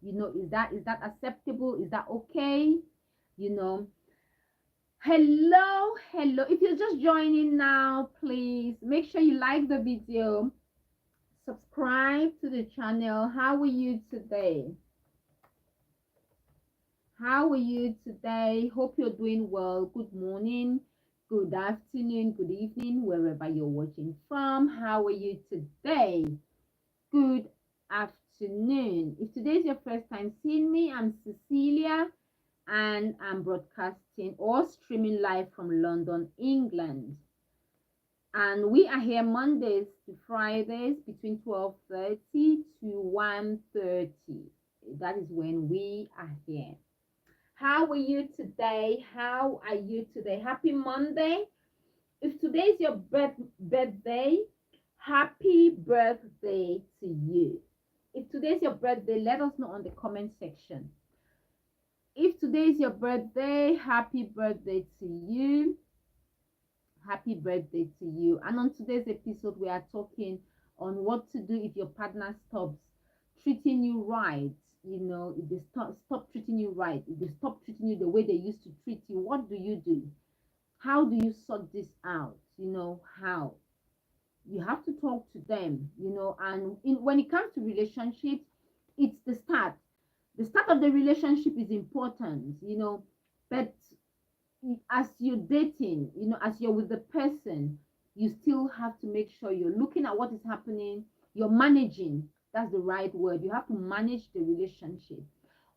Is that acceptable? Is that okay? you know Hello, if you're just joining now, please make sure you like the video, subscribe to the channel. How are you today? Hope you're doing well. Good morning, good afternoon, good evening, wherever you're watching from. How are you today? Good afternoon. If today is your first time seeing me, I'm Cecilia, and I'm broadcasting or streaming live from London, England. And we are here Mondays to Fridays between 12:30 to 1:30. That is when we are here. How are you today? Happy Monday. If today is your birthday, happy birthday to you. If today's your birthday, let us know on the comment section. If today is your birthday, happy birthday to you. Happy birthday to you. And on today's episode, we are talking on what to do if your partner stops treating you right. If they stop treating you right, if they stop treating you the way they used to treat you, what do you do? How do you sort this out? How? You have to talk to them, and when it comes to relationships, it's the start. The start of the relationship is important, but as you're dating, as you're with the person, you still have to make sure you're looking at what is happening. You're managing. That's the right word. You have to manage the relationship.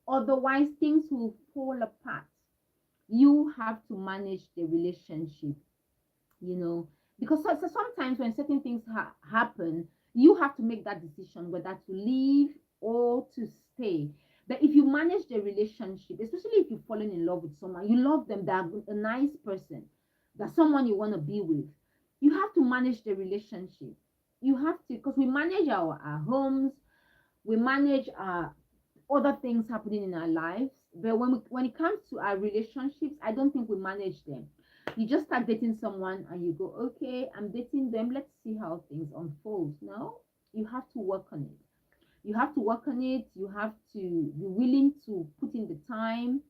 Otherwise, things will fall apart. You have to manage the relationship, because sometimes when certain things happen, you have to make that decision whether to leave or to stay. But if you manage the relationship, especially if you've fallen in love with someone, you love them, they're a nice person, that's someone you want to be with, you have to manage the relationship. You have to, because we manage our homes, we manage our other things happening in our lives. But when it comes to our relationships, I don't think we manage them. You just start dating someone and you go, okay, I'm dating them, let's see how things unfold. No, you have to work on it. You have to work on it. You have to be willing to put in the time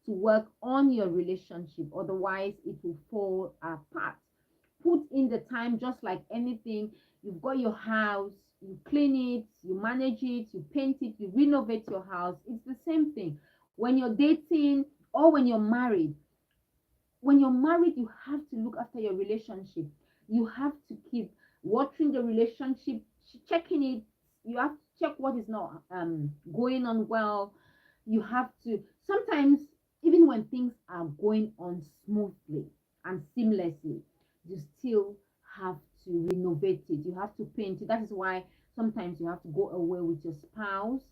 to work on your relationship. Otherwise, it will fall apart. Put in the time, just like anything. You've got your house, you clean it, you manage it, you paint it, you renovate your house. It's the same thing when you're dating or when you're married. When you're married, you have to look after your relationship. You have to keep watching the relationship, checking it. You have to check what is not going on well. You have to sometimes, even when things are going on smoothly and seamlessly, you still have to renovate it. You have to paint it. That is why sometimes you have to go away with your spouse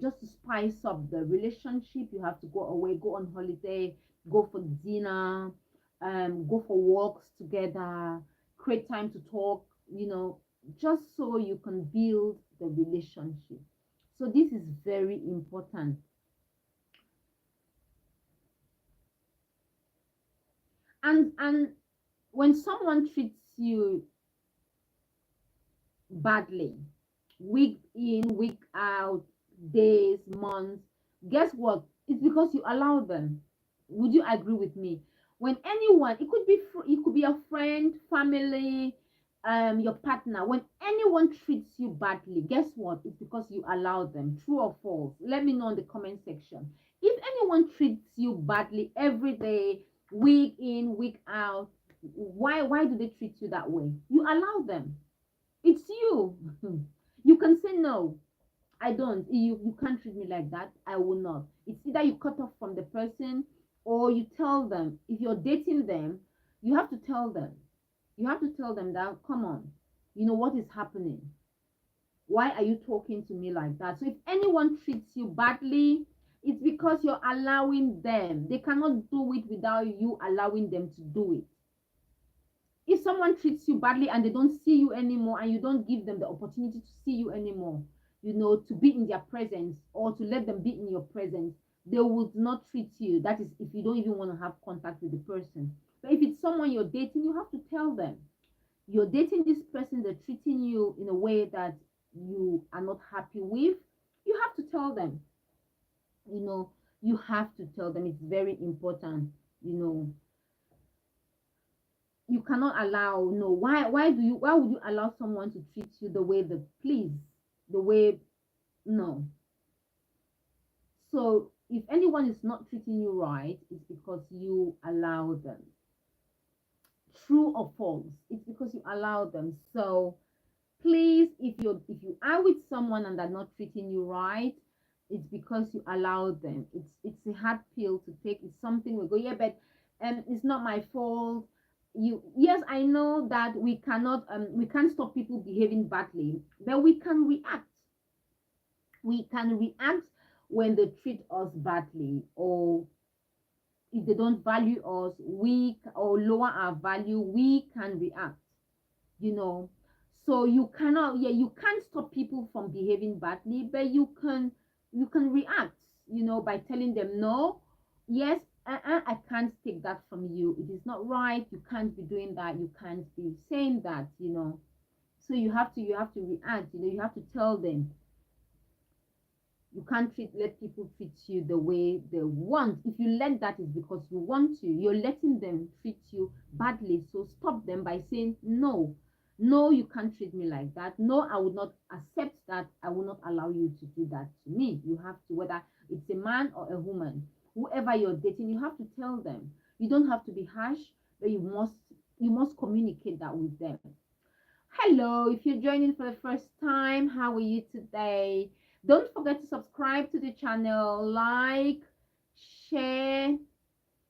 just to spice up the relationship. You have to go away, go on holiday, go for dinner, go for walks together, create time to talk, just so you can build the relationship. So this is very important. And when someone treats you badly, week in, week out, days, months. Guess what? It's because you allow them. Would you agree with me? When anyone, it could be a friend, family, your partner. When anyone treats you badly, guess what? It's because you allow them. True or false? Let me know in the comment section. If anyone treats you badly every day, week in, week out, why do they treat you that way? You allow them. It's you. You can say no. I don't. You can't treat me like that. I will not. It's either you cut off from the person or you tell them. If you're dating them, you have to tell them. You have to tell them that, come on, you know what is happening. Why are you talking to me like that? So if anyone treats you badly, it's because you're allowing them. They cannot do it without you allowing them to do it. If someone treats you badly and they don't see you anymore and you don't give them the opportunity to see you anymore, to be in their presence or to let them be in your presence, they would not treat you. That is if you don't even want to have contact with the person. But if it's someone you're dating, you have to tell them you're dating this person, they're treating you in a way that you are not happy with. You have to tell them. you know you have to tell them. It's very important. you know you cannot allow, no, why would you allow someone to treat you the way they please, the way, no. So if anyone is not treating you right, it's because you allow them. True or false? It's because you allow them. So please, if you are with someone and they're not treating you right, it's because you allow them. It's a hard pill to take. It's something we go, yeah, but it's not my fault. Yes, I know that we can't stop people behaving badly, but we can react when they treat us badly, or if they don't value us, we or lower our value, we can react. you know so you cannot, yeah, you can't stop people from behaving badly, but you can react, by telling them, no, yes, I can't take that from you. It is not right. You can't be doing that. You can't be saying that. So you have to react. You have to tell them. You can't let people treat you the way they want. If you let that, is because you want to. You're letting them treat you badly. So stop them by saying, no, no, you can't treat me like that. No, I would not accept that. I will not allow you to do that to me. You have to, whether it's a man or a woman, whoever you're dating, you have to tell them. You don't have to be harsh, but you must communicate that with them. Hello, if you're joining for the first time, how are you today? Don't forget to subscribe to the channel, like, share,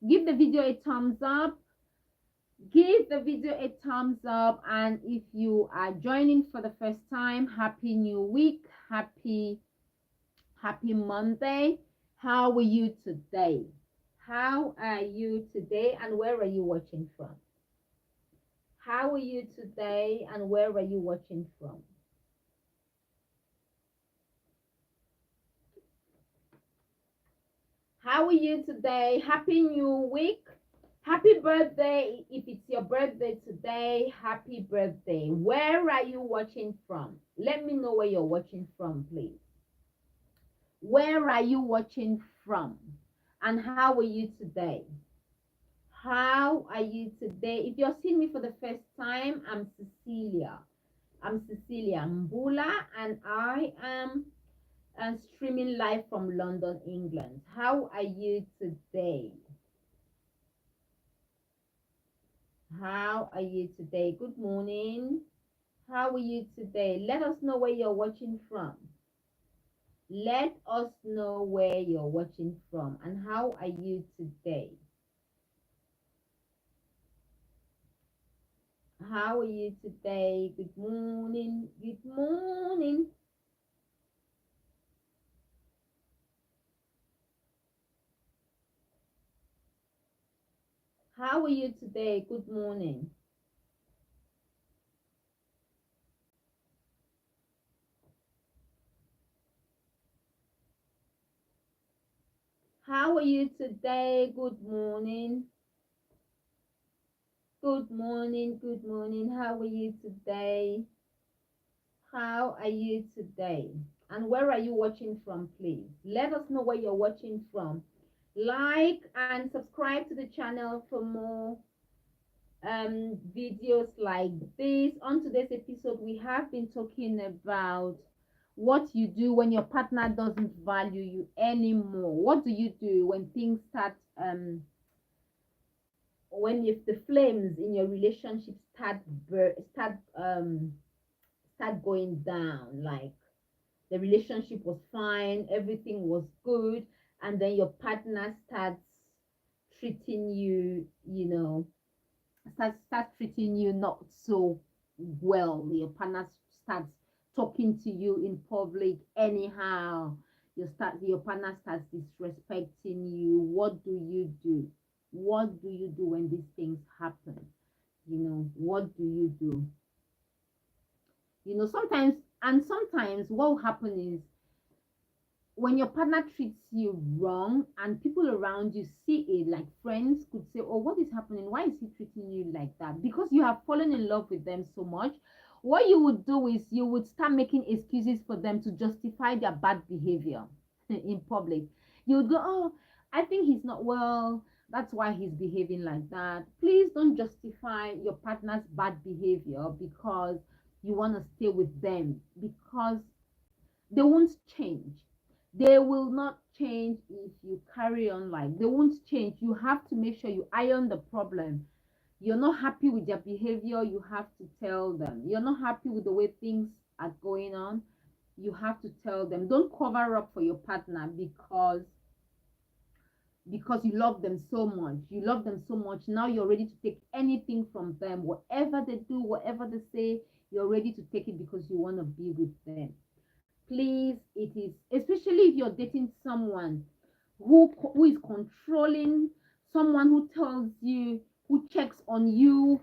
give the video a thumbs up, and if you are joining for the first time, happy new week, happy Monday. How are you today? How are you today, and where are you watching from? How are you today, and where are you watching from? How are you today? Happy new week. Happy birthday. If it's your birthday today, happy birthday. Where are you watching from? Let me know where you're watching from, please. Where are you watching from? And how are you today? How are you today? If you're seeing me for the first time, I'm Cecilia. I'm Cecilia Mbullah, and I am streaming live from London, England. How are you today? How are you today? Good morning. How are you today? Let us know where you're watching from. Let us know where you're watching from, and how are you today? How are you today? Good morning. Good morning. How are you today? Good morning. How are you today? Good morning. Good morning. Good morning. How are you today? How are you today? And where are you watching from, please? Let us know where you're watching from. Like and subscribe to the channel for more videos like this. On today's episode, we have been talking about what you do when your partner doesn't value you anymore. What do you do when things start when if the flames in your relationship start going down, like the relationship was fine, everything was good, and then your partner starts treating you, starts treating you not so well. Your partner starts talking to you in public anyhow. Your partner starts disrespecting you. What do you do? What do you do when these things happen? What do you do? Sometimes what will happen is when your partner treats you wrong and people around you see it, like friends could say, oh, what is happening? Why is he treating you like that? Because you have fallen in love with them so much, what you would do is you would start making excuses for them to justify their bad behavior in public. You would go, oh, I think he's not well, that's why he's behaving like that. Please don't justify your partner's bad behavior because you want to stay with them, because they won't change. They will not change if you carry on like they won't change. You have to make sure you iron the problem. You're not happy with their behavior, you have to tell them. You're not happy with the way things are going on, you have to tell them. Don't cover up for your partner because you love them so much. You love them so much. Now you're ready to take anything from them. Whatever they do, whatever they say, you're ready to take it because you want to be with them. Please, it is, especially if you're dating someone who is controlling, someone who tells you, who checks on you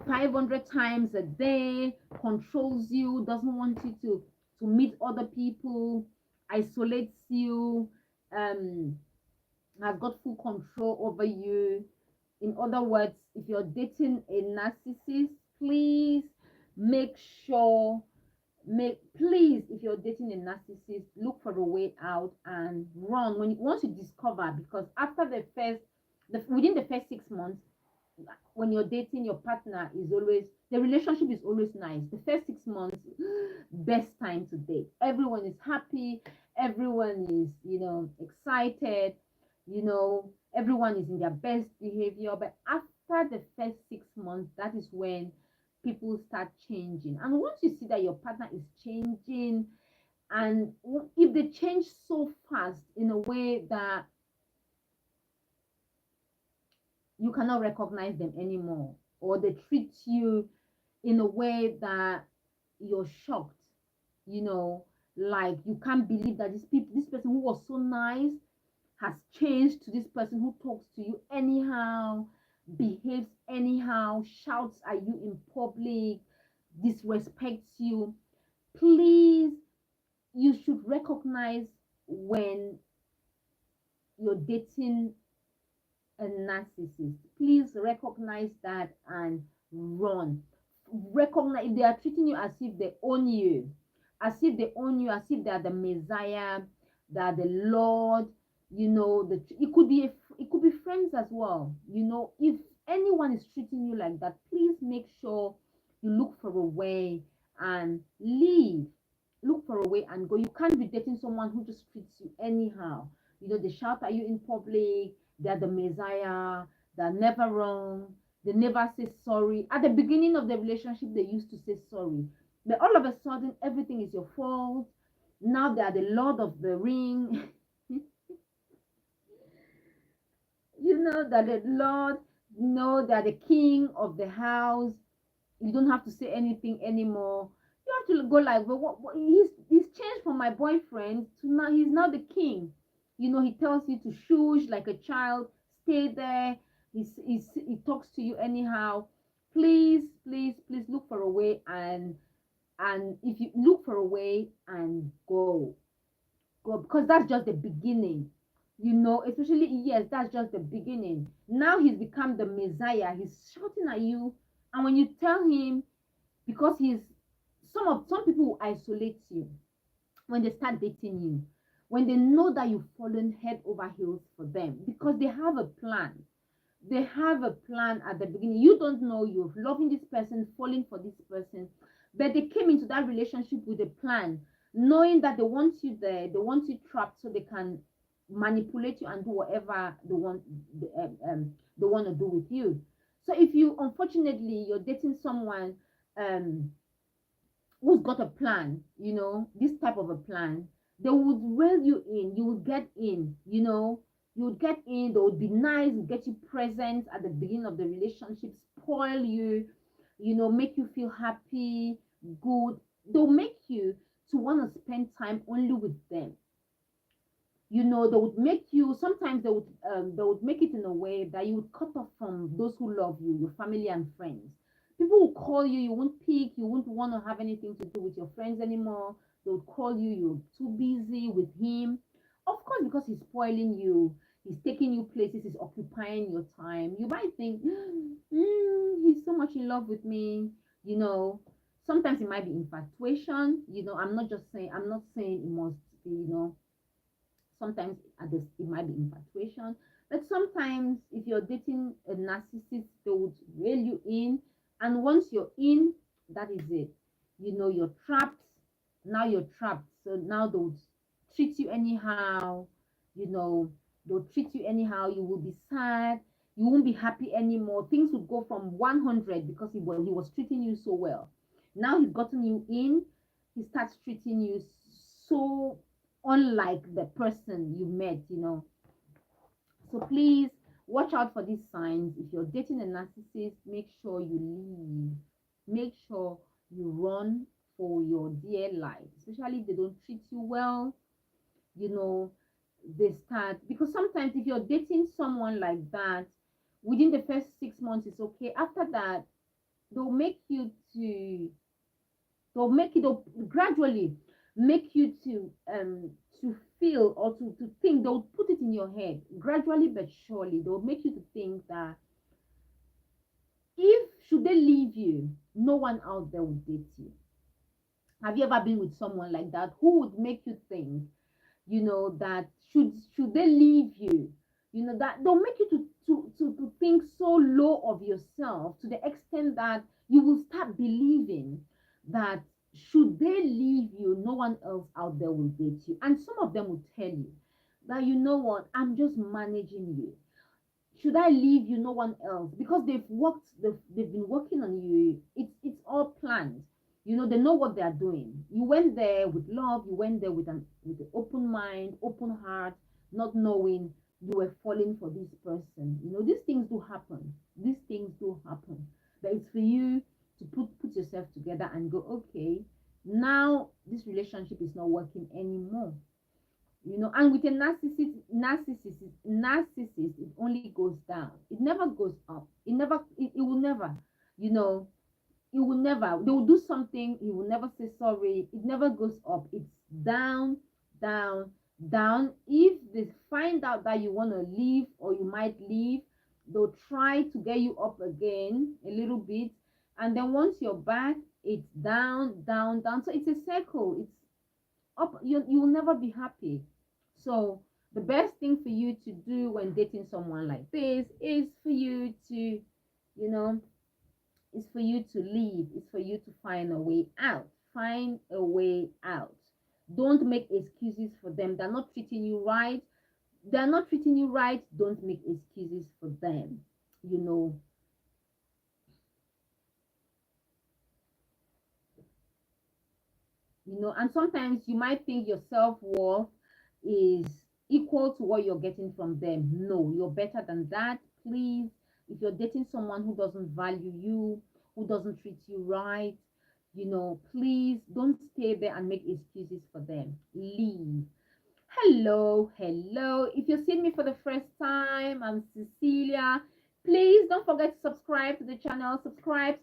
500 times a day, controls you, doesn't want you to meet other people, isolates you, has got full control over you. In other words, if you're dating a narcissist, please make sure make please, if you're dating a narcissist, look for a way out and run once you discover, because after within the first 6 months, when you're dating, your partner is always, the relationship is always nice. The first 6 months, best time to date. Everyone is happy, everyone is, excited, everyone is in their best behavior. But after the first 6 months, that is when people start changing. And once you see that your partner is changing, and if they change so fast in a way that you cannot recognize them anymore, or they treat you in a way that you're shocked, like you can't believe that this person who was so nice has changed to this person who talks to you anyhow, behaves anyhow, shouts at you in public, disrespects you. Please, you should recognize when you're dating a narcissist. Please recognize that and run. Recognize if they are treating you as if they own you, as if they own you, as if they are the Messiah, they are the Lord. It could be friends as well. If anyone is treating you like that, please make sure you look for a way and leave. Look for a way and go. You can't be dating someone who just treats you anyhow. They shout at you in public, they're the Messiah, they're never wrong, they never say sorry. At the beginning of the relationship, they used to say sorry. But all of a sudden, everything is your fault. Now they are the Lord of the Ring. That the Lord, they're the king of the house. You don't have to say anything anymore. You have to go like, but what he's changed from my boyfriend to now he's now the king. He tells you to shush like a child, stay there. He talks to you anyhow. Please, please, please look for a way, and if you look for a way and go, because that's just the beginning. Especially, yes, that's just the beginning. Now he's become the Messiah. He's shouting at you, and when you tell him, because some people will isolate you. when they start dating you, when they know that you've fallen head over heels for them, because they have a plan. They have a plan at the beginning. You don't know you're loving this person, falling for this person, but they came into that relationship with a plan, knowing that they want you there, they want you trapped so they can manipulate you and do whatever they want to do with you. So if you, unfortunately, you're dating someone um who's got a plan, this type of a plan, they would reel you in, you would get in, you would get in, they would be nice, get you presents at the beginning of the relationship, spoil you, make you feel happy, good. They'll make you to want to spend time only with them. They would make you, sometimes they would make it in a way that you would cut off from those who love you, your family and friends. People will call you, you won't pick, you won't want to have anything to do with your friends anymore. They would call you, you're too busy with him, of course, because he's spoiling you, he's taking you places, he's occupying your time. You might think, he's so much in love with me. you know Sometimes it might be infatuation. I'm not saying it must be. Sometimes it might be infatuation, but sometimes if you're dating a narcissist, they would reel you in, and once you're in, that is it. You're trapped. Now you're trapped, so now they'll treat you anyhow. you know they'll treat you anyhow. You will be sad, you won't be happy anymore. Things would go from 100 because he was treating you so well. Now he's gotten you in, he starts treating you so unlike the person you met. So please watch out for these signs. If you're dating a narcissist, make sure you leave. Make sure you run for your dear life, especially if they don't treat you well. you know they start, because sometimes if you're dating someone like that, within the first 6 months it's okay. After that, they'll make you to they'll gradually make you to feel, or to think. They'll put it in your head gradually but surely. They'll make you to think that if should they leave you, no one out there will date you. Have you ever been with someone like that, who would make you think, that should they leave you, that they'll make you to think so low of yourself, to the extent that you will start believing that should they leave you, no one else out there will date you. And some of them will tell you that, you know what, I'm just managing you. Should I leave you, no one else, because they've been working on you. It's all planned. They know what they are doing. You went there with love, you went there with an open mind, open heart, not knowing you were falling for this person. These things do happen. But it's for you to put yourself together and go, okay, now this relationship is not working anymore. And with a narcissist, it only goes down. It never goes up. It will never, you know it will never. They will do something, he will never say sorry. It never goes up. It's down, down, down. If they find out that you want to leave, or you might leave, they'll try to get you up again a little bit, and then once you're back, it's down, down, down. So it's a circle. It's up. You will never be happy. So the best thing for you to do when dating someone like this is for you to, leave. It's for you to find a way out. Find a way out. Don't make excuses for them. They're not treating you right. Don't make excuses for them. You know, and sometimes you might think your self-worth is equal to what you're getting from them. No, you're better than that. Please, if you're dating someone who doesn't value you, who doesn't treat you right, please don't stay there and make excuses for them. Leave. Hello, hello. If you're seeing me for the first time, I'm Cecilia. Please don't forget to subscribe to the channel. Subscribe.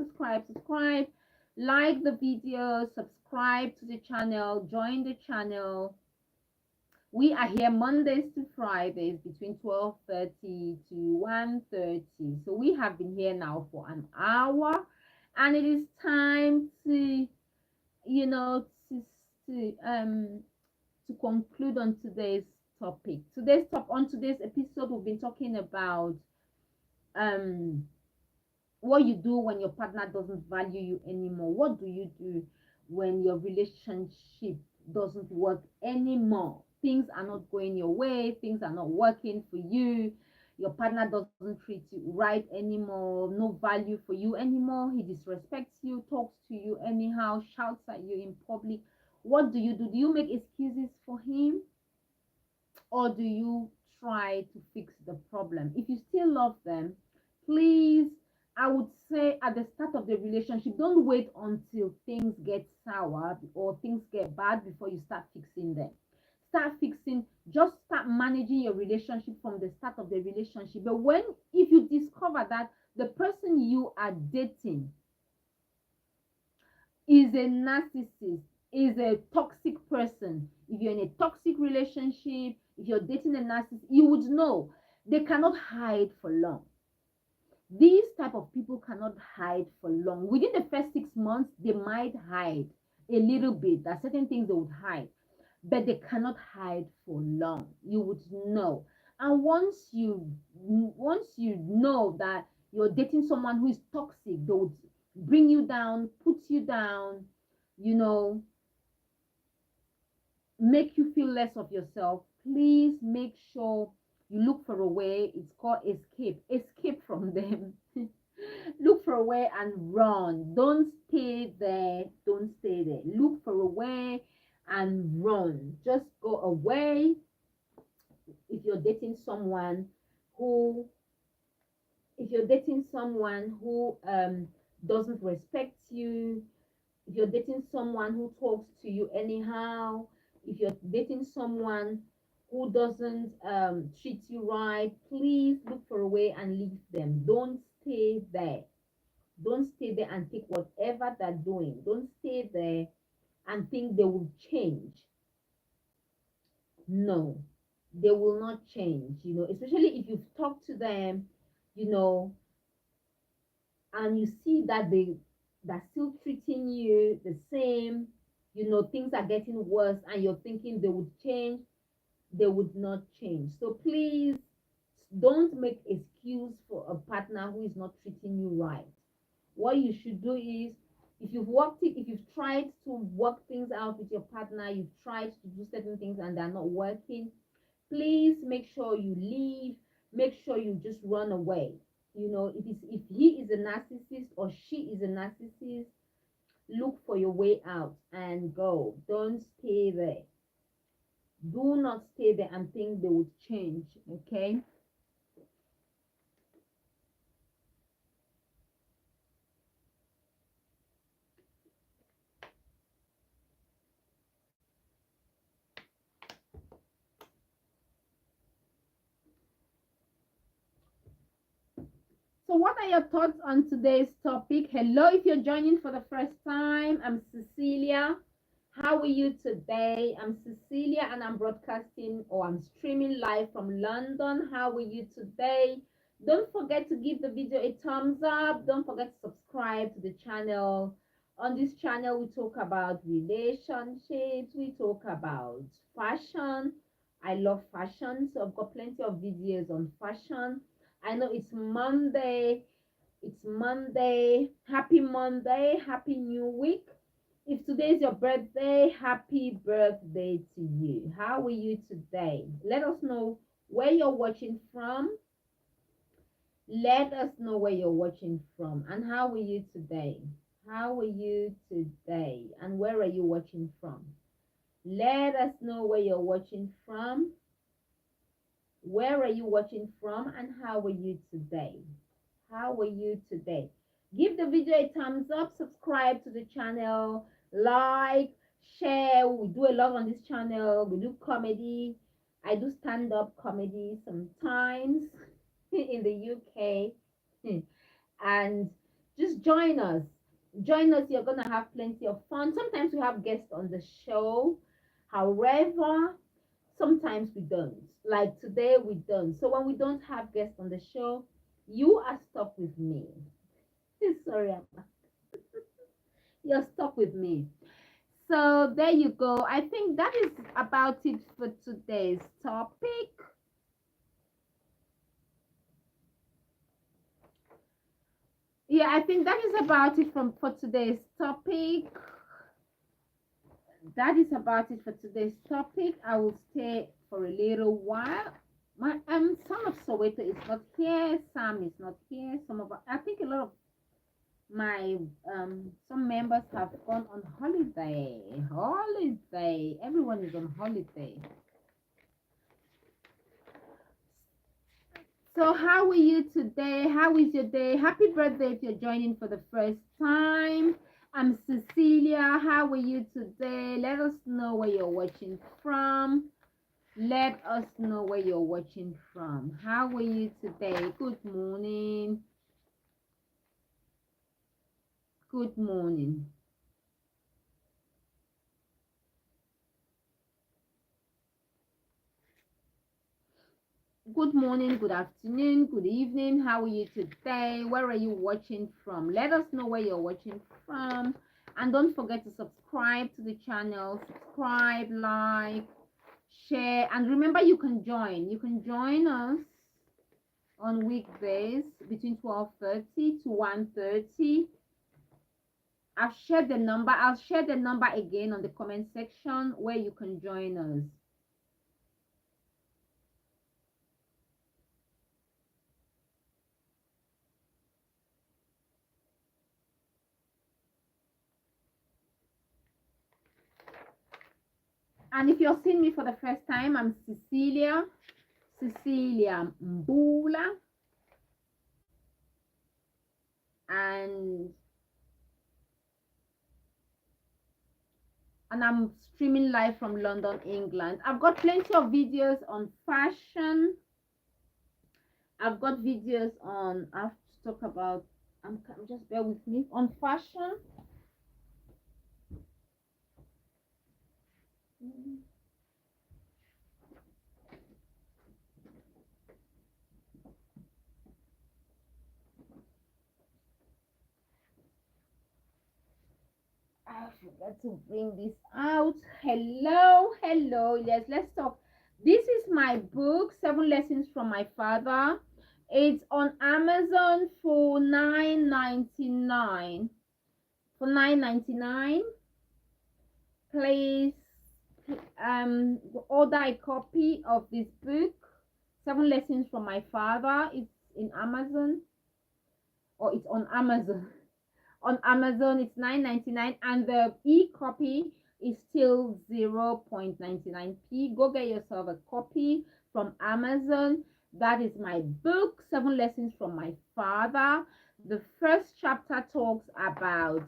Like the video, subscribe to the channel, join the channel. We are here Mondays to Fridays between 12:30 to 1:30. So we have been here now for an hour, and it is time to, to to conclude on today's topic. On today's episode, we've been talking about um what you do when your partner doesn't value you anymore. What do you do when your relationship doesn't work anymore? Things are not going your way, things are not working for you. Your partner doesn't treat you right anymore, no value for you anymore. He disrespects you, talks to you anyhow, shouts at you in public. What do you do? Do you make excuses for him, or do you try to fix the problem? If you still love them, please, I would say at the start of the relationship, don't wait until things get sour or things get bad before you start fixing them. Just start managing your relationship from the start of the relationship. But if you discover that the person you are dating is a narcissist, is a toxic person, if you're in a toxic relationship, if you're dating a narcissist, you would know they cannot hide for long. These type of people cannot hide for long. Within the first 6 months, they might hide a little bit. There are certain things they would hide, but they cannot hide for long. You would know. And once you know that you're dating someone who is toxic, they would bring you down, put you down, you know, make you feel less of yourself. Please make sure you look for a way. It's called escape from them. Look for a way and run. Don't stay there. Look for a way and run. Just go away. If you're dating someone who doesn't respect you, if you're dating someone who talks to you anyhow, if you're dating someone who doesn't treat you right, please look for a way and leave them. Don't stay there. Don't stay there and take whatever they're doing. Don't stay there and think they will change. No, they will not change, especially if you've talked to them, you know, and you see that they're still treating you the same, things are getting worse, and you're thinking they would change. They would not change. So please don't make excuse for a partner who is not treating you right. What you should do is, if you've tried to work things out with your partner, you've tried to do certain things and they're not working, please make sure you leave. Make sure you just run away. If he is a narcissist or she is a narcissist, look for your way out and go. Don't stay there. Do not stay there and think they would change. Okay. So what are your thoughts on today's topic? Hello, if you're joining for the first time, I'm Cecilia. How are you today? I'm Cecilia and I'm broadcasting, or I'm streaming live from London. How are you today? Don't forget to give the video a thumbs up. Don't forget to subscribe to the channel. On this channel, we talk about relationships. We talk about fashion. I love fashion, so I've got plenty of videos on fashion. I know it's Monday. It's Monday. Happy Monday. Happy New Week. If today is your birthday, happy birthday to you. How are you today? Let us know where you're watching from. Let us know where you're watching from. And how are you today? How are you today? And where are you watching from? Let us know where you're watching from. Where are you watching from, and how are you today? How are you today? Give the video a thumbs up, subscribe to the channel, like, share. We do a lot on this channel. We do comedy. I do stand-up comedy sometimes in the UK. And just join us. You're going to have plenty of fun. Sometimes we have guests on the show. However, sometimes we don't. Like today, we don't. So when we don't have guests on the show, you are stuck with me. Sorry, you're stuck with me. So there you go. I think that is about it for today's topic. Yeah, I think that is about it for today's topic. That is about it for today's topic. I will stay for a little while. My son of Soweto is not here. Sam is not here. I think a lot of my some members have gone on holiday. Everyone is on holiday. So how are you today? How is your day? Happy birthday if you're joining for the first time. I'm Cecilia. How are you today? Let us know where you're watching from. Let us know where you're watching from. How are you today? Good morning. Good morning. Good morning, good afternoon, good evening. How are you today? Where are you watching from? Let us know where you're watching from. And don't forget to subscribe to the channel. Subscribe, like, share. And remember, you can join us on weekdays between 12:30 to 1:30. I've shared the number. I'll share the number again on the comment section where you can join us. And if you're seeing me for the first time, I'm Cecilia Mbullah, and I'm streaming live from London, England. I've got plenty of videos on fashion. I've got videos on, I have to talk about, just bear with me, on fashion. I forgot to bring this out. Hello. Yes, let's talk. This is my book, 7 Lessons from My Father. It's on Amazon for $9.99. For $9.99. Please order a copy of this book, 7 Lessons from My Father. It's in Amazon, or it's on Amazon. On Amazon, it's $9.99, and the e-copy is still 0.99p. Go get yourself a copy from Amazon. That is my book, 7 Lessons from My Father. The first chapter talks about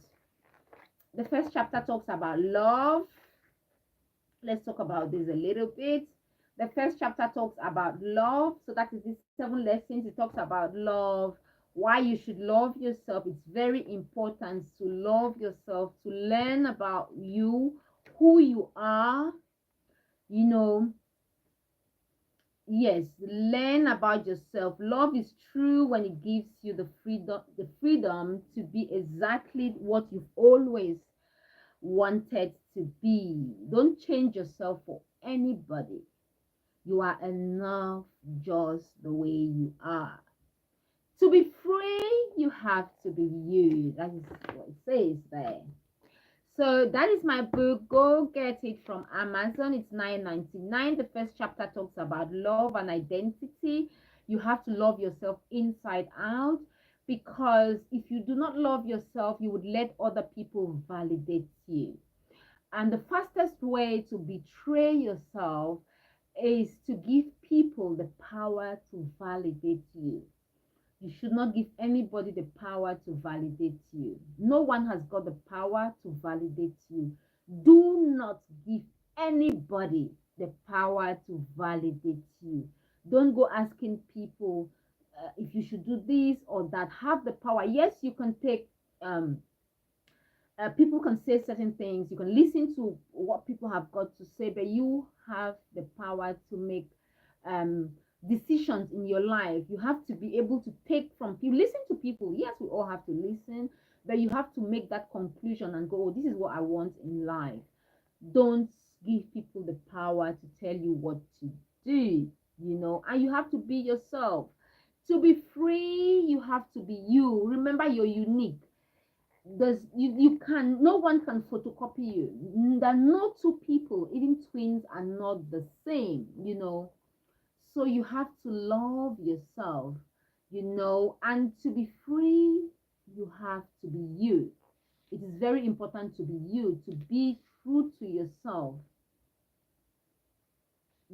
love. Let's talk about this a little bit. The first chapter talks about love. So that is these 7 lessons. It talks about love, why you should love yourself. It's very important to love yourself, to learn about you, who you are, you know. Yes, learn about yourself. Love is true when it gives you the freedom to be exactly what you've always wanted to be. Don't change yourself for anybody. You are enough just the way you are. To be free, you have to be you. That is what it says there. So that is my book. Go get it from Amazon. It's $9.99. The first chapter talks about love and identity. You have to love yourself inside out, because if you do not love yourself, you would let other people validate you. And the fastest way to betray yourself is to give people the power to validate you. You should not give anybody the power to validate you. No one has got the power to validate you. Do not give anybody the power to validate you. Don't go asking people if you should do this or that. Have the power. Yes, you can take people can say certain things, you can listen to what people have got to say, but you have the power to make decisions in your life. You have to be able to take from people. Listen to people, yes, we all have to listen, but you have to make that conclusion and go, oh, this is what I want in life. Don't give people the power to tell you what to do, and you have to be yourself. To be free, you have to be you. Remember, you're unique. You can no one can photocopy you. There are no two people, even twins, are not the same. So you have to love yourself, and to be free, you have to be you. It is very important to be you, to be true to yourself.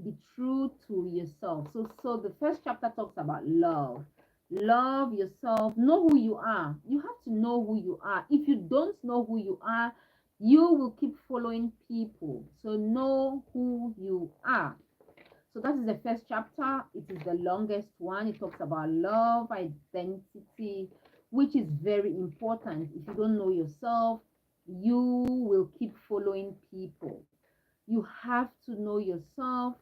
Be true to yourself. So the first chapter talks about love. Love yourself. Know who you are. You have to know who you are. If you don't know who you are, you will keep following people. So know who you are. So that is the first chapter. It is the longest one. It talks about love, identity, which is very important. If you don't know yourself, you will keep following people. You have to know yourself.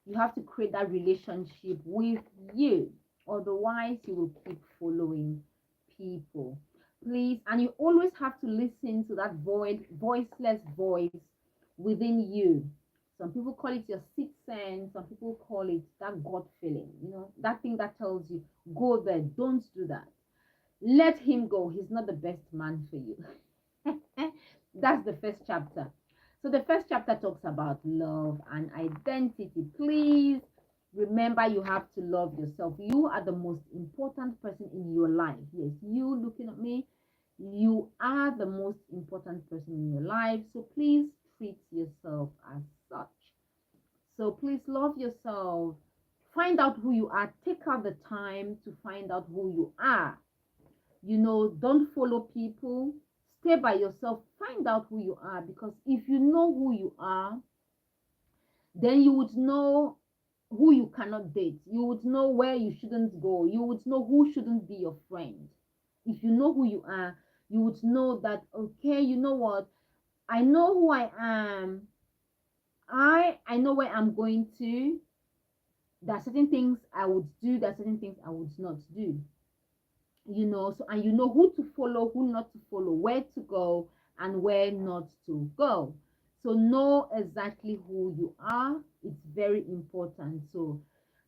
You have to create that relationship with you. Otherwise, you will keep following people. Please, and you always have to listen to that voiceless voice within you. Some people call it your sixth sense. Some people call it that gut feeling. That thing that tells you, go there, don't do that. Let him go. He's not the best man for you. That's the first chapter. So the first chapter talks about love and identity. Please remember, you have to love yourself. You are the most important person in your life. Yes, you looking at me, you are the most important person in your life. So please treat yourself as such. So please love yourself. Find out who you are. Take out the time to find out who you are. Don't follow people. Stay by yourself. Find out who you are, because if you know who you are, then you would know who you cannot date. You would know where you shouldn't go. You would know who shouldn't be your friend. If you know who you are, you would know that, okay, you know what? I know who I am. I know where I'm going to. There are certain things I would do. There are certain things I would not do. So, and you know who to follow, who not to follow, where to go and where not to go. So know exactly who you are. It's very important. So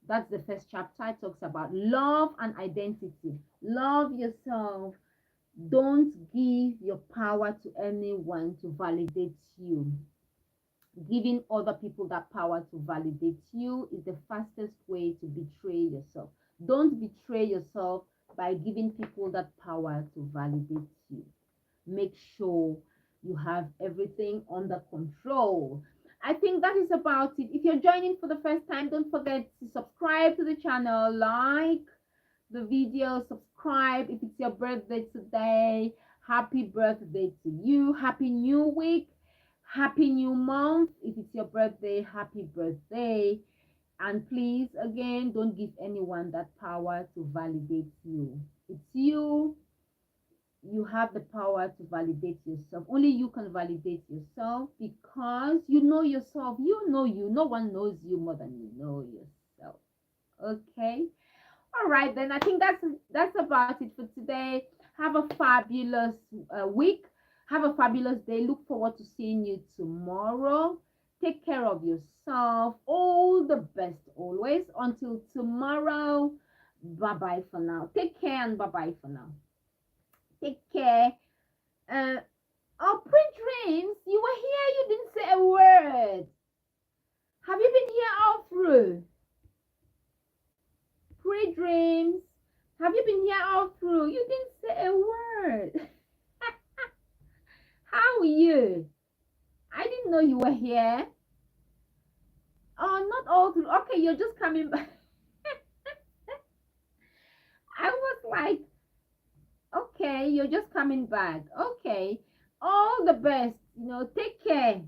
that's the first chapter. It talks about love and identity. Love yourself. Don't give your power to anyone to validate you. Giving other people that power to validate you is the fastest way to betray yourself. Don't betray yourself by giving people that power to validate you. Make sure you have everything under control. I think that is about it. If you're joining for the first time, don't forget to subscribe to the channel, like the video, subscribe. If it's your birthday today, happy birthday to you. Happy new week. Happy new month. If it's your birthday, happy birthday. And please, again, don't give anyone that power to validate you. It's you. You have the power to validate yourself. Only you can validate yourself, because you know yourself. You know you. No one knows you more than you know yourself. Okay? All right, then. I think that's about it for today. Have a fabulous week. Have a fabulous day. Look forward to seeing you tomorrow. Take care of yourself. All the best always. Until tomorrow. Bye bye for now. Take care and bye bye for now. Take care. Uh, oh, Prince Dreams, you were here. You didn't say a word. Have you been here all through? Pre Dreams, have you been here all through? You didn't say a word. How are you? I didn't know you were here. Oh, not all through. Okay, you're just coming back. I was like, okay, you're just coming back. Okay, all the best. Take care.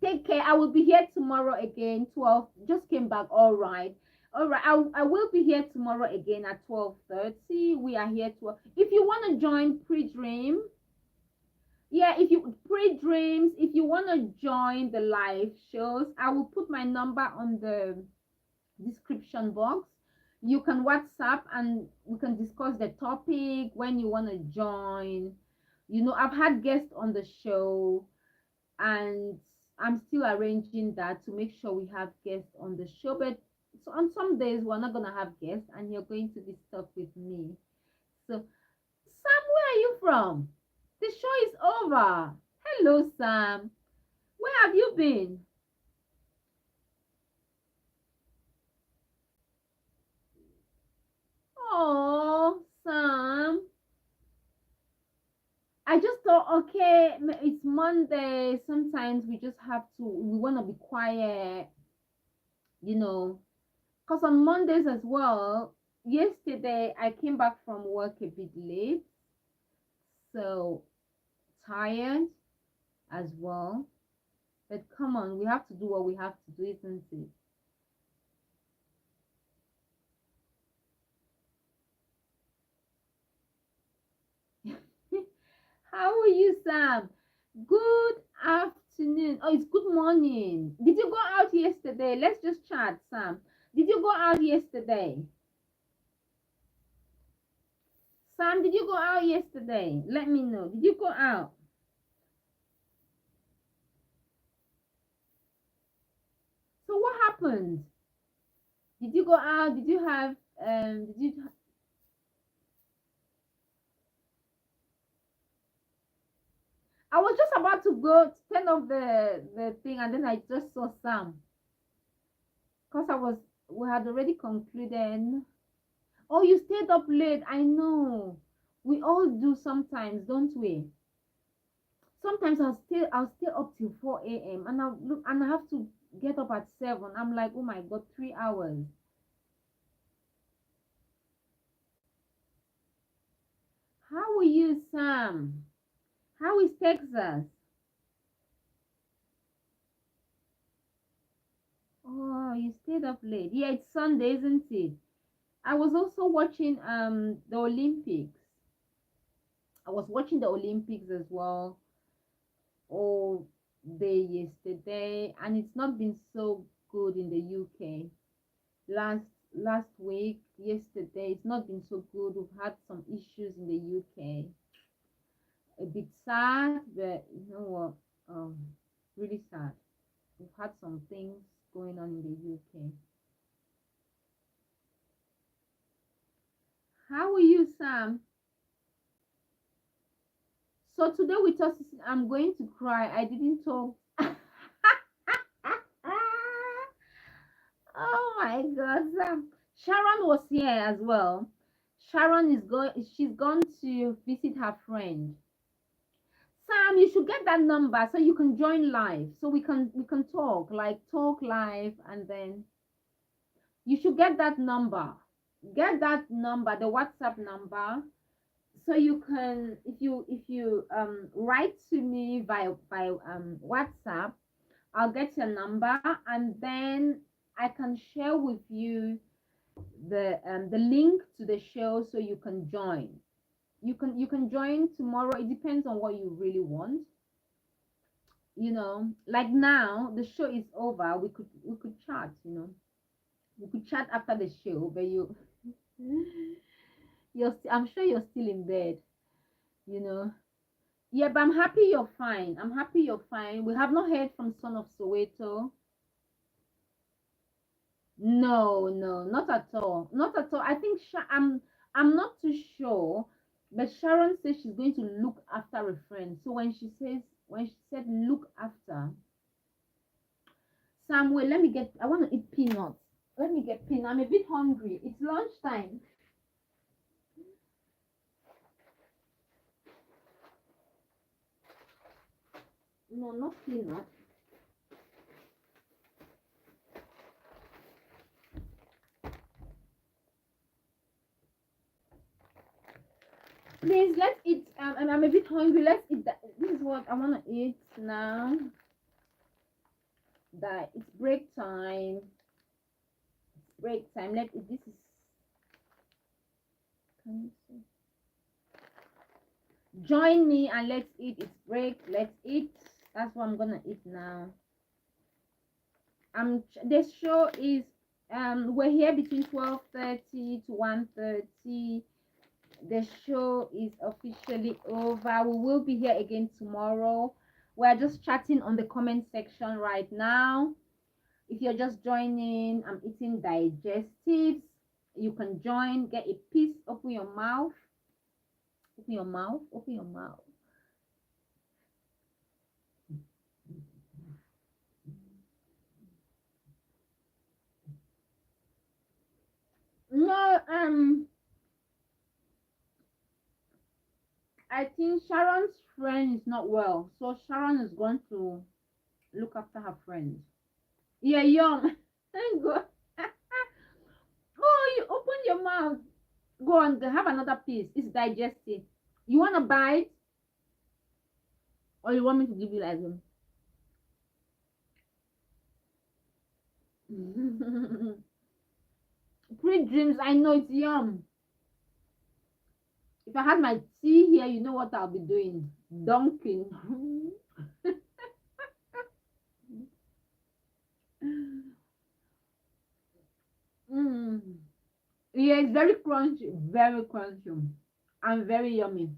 Take care. I will be here tomorrow again. 12. Just came back. All right. All right. I will be here tomorrow again at 12:30. We are here to. If you want to join pre-dream, yeah, if you pre-dreams, if you want to join the live shows, I will put my number on the description box. You can WhatsApp and we can discuss the topic when you want to join. I've had guests on the show, and I'm still arranging that to make sure we have guests on the show. But so on some days we're not gonna have guests, and you're going to be stuck with me. So, Sam, where are you from? The show is over. Hello, Sam. Where have you been? Oh, Sam. I just thought, okay, it's Monday. Sometimes we just have to, we want to be quiet, you know. Because on Mondays as well, yesterday I came back from work a bit late. So tired as well. But come on, we have to do what we have to do, isn't it? How are you, Sam? Good afternoon. Oh, it's good morning. Did you go out yesterday? Let's just chat, Sam. Did you go out yesterday? Sam, did you go out yesterday? Let me know. Did you go out? So what happened? Did you go out? Did you have did you I was just about to go to turn off the thing, and then I just saw Sam. Because I was we had already concluded. Oh, you stayed up late. I know. We all do sometimes, don't we? Sometimes I'll stay up till 4 a.m. and I look and I have to get up at 7. I'm like, oh my god, 3 hours. How are you, Sam? How is Texas? Oh, you stayed up late. Yeah, it's Sunday, isn't it? I was also watching the Olympics. I was watching the Olympics as well all day yesterday, and it's not been so good in the UK. Last last week, yesterday, it's not been so good. We've had some issues in the UK. A bit sad, but you know what? Really sad. We've had some things going on in the UK. How are you, Sam? So today with us, I'm going to cry. I didn't talk. Oh my God, Sam. Sharon was here as well. Sharon is going. She's gone to visit her friend. Sam, you should get that number so you can join live. So we can talk talk live, and then you should get that number. Get that number, the WhatsApp number, so you can if you write to me by WhatsApp, I'll get your number, and then I can share with you the link to the show so you can join. You can join tomorrow. It depends on what you really want. Like now the show is over. We could chat. We could chat after the show, but I'm sure you're still in bed. You know. Yeah, but I'm happy you're fine. I'm happy you're fine. We have not heard from Son of Soweto. No, no, not at all. Not at all. I think I'm not too sure, but Sharon says she's going to look after a friend. So when she said look after Samuel, I want to eat peanuts. Let me get peanuts. I'm a bit hungry. It's lunchtime. No, not peanuts. Please, let's eat. And I'm a bit hungry. Let's eat that. This is what I want to eat now. That it's break time. It's break time. Let's eat. This is. Can you see? Join me and let's eat. It's break. Let's eat. That's what I'm gonna eat now. This show is we're here between 12:30 to 1:30. The show is officially over. We will be here again tomorrow. We're just chatting on the comment section right now. If you're just joining, I'm eating digestives. You can join, get a piece, open your mouth. Open your mouth, open your mouth. No, I think Sharon's friend is not well, so Sharon is going to look after her friend. Yeah, yum. Go. Oh, you open your mouth. Go on, have another piece. It's digestive. You want to bite, or you want me to give you like them? Pre-dreams, I know it's yum. If I had my tea here, you know what I'll be doing? Dunking. Mm. Yeah, it's very crunchy, and very yummy.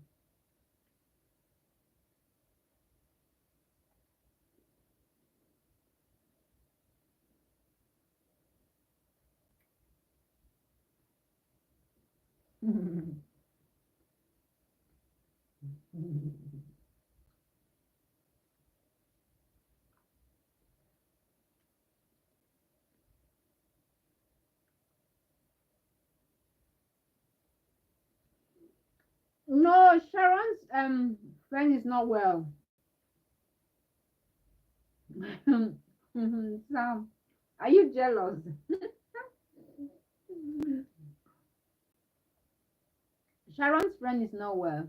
No, Sharon's friend is not well. Sam, are you jealous? Sharon's friend is not well.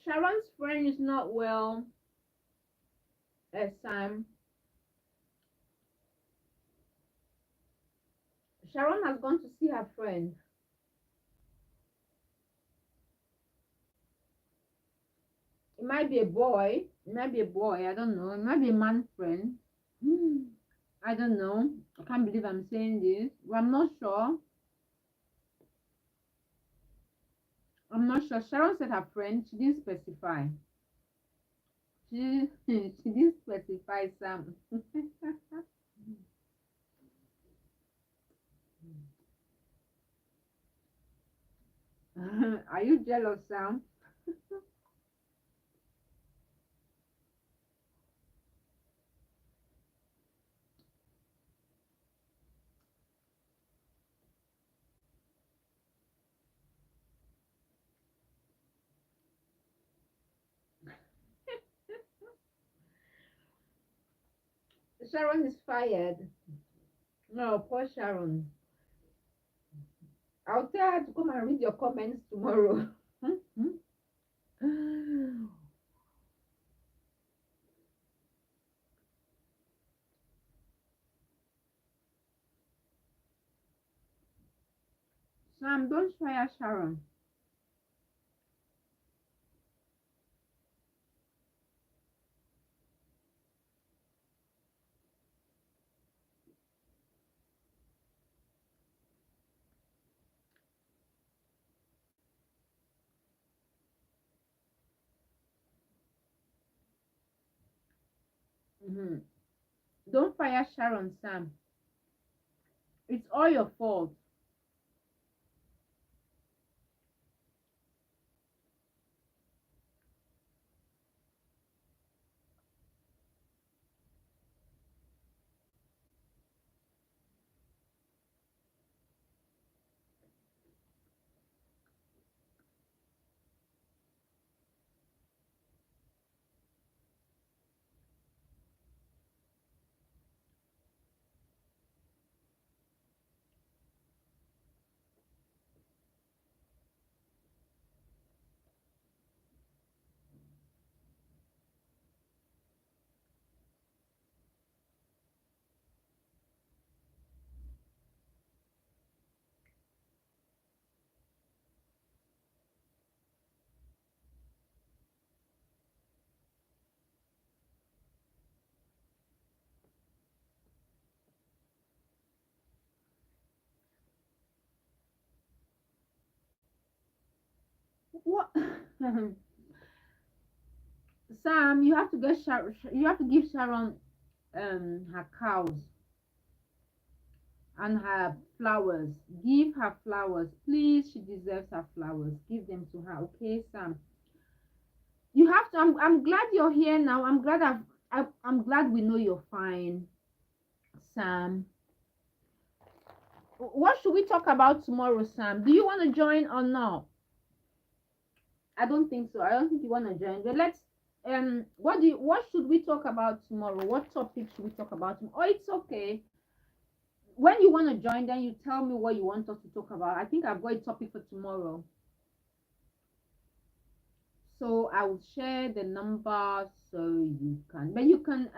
Sharon's friend is not well. Sam. Sharon has gone to see her friend. It might be a boy. It might be a boy. I don't know. It might be a man friend. I don't know. I can't believe I'm saying this. But I'm not sure. I'm not sure. Sharon said her friend. She didn't specify. She didn't specify Sam. Are you jealous, Sam? Sharon is fired. No, poor Sharon. I'll tell her to come and read your comments tomorrow. Sam, don't fire Sharon. Don't fire Sharon, Sam. It's all your fault. Sam, you have to get you have to give Sharon her cows and her flowers. Give her flowers, please. She deserves her flowers. Give them to her, okay, Sam? You have to. I'm glad you're here now. I'm glad I'm glad we know you're fine, Sam. What should we talk about tomorrow, Sam? Do you want to join or not? I don't think so. I don't think you want to join. But let's what should we talk about tomorrow? What topic should we talk about tomorrow? Oh, it's okay. When you want to join, then you tell me what you want us to talk about. I think I've got a topic for tomorrow. So I will share the number so you can, but you can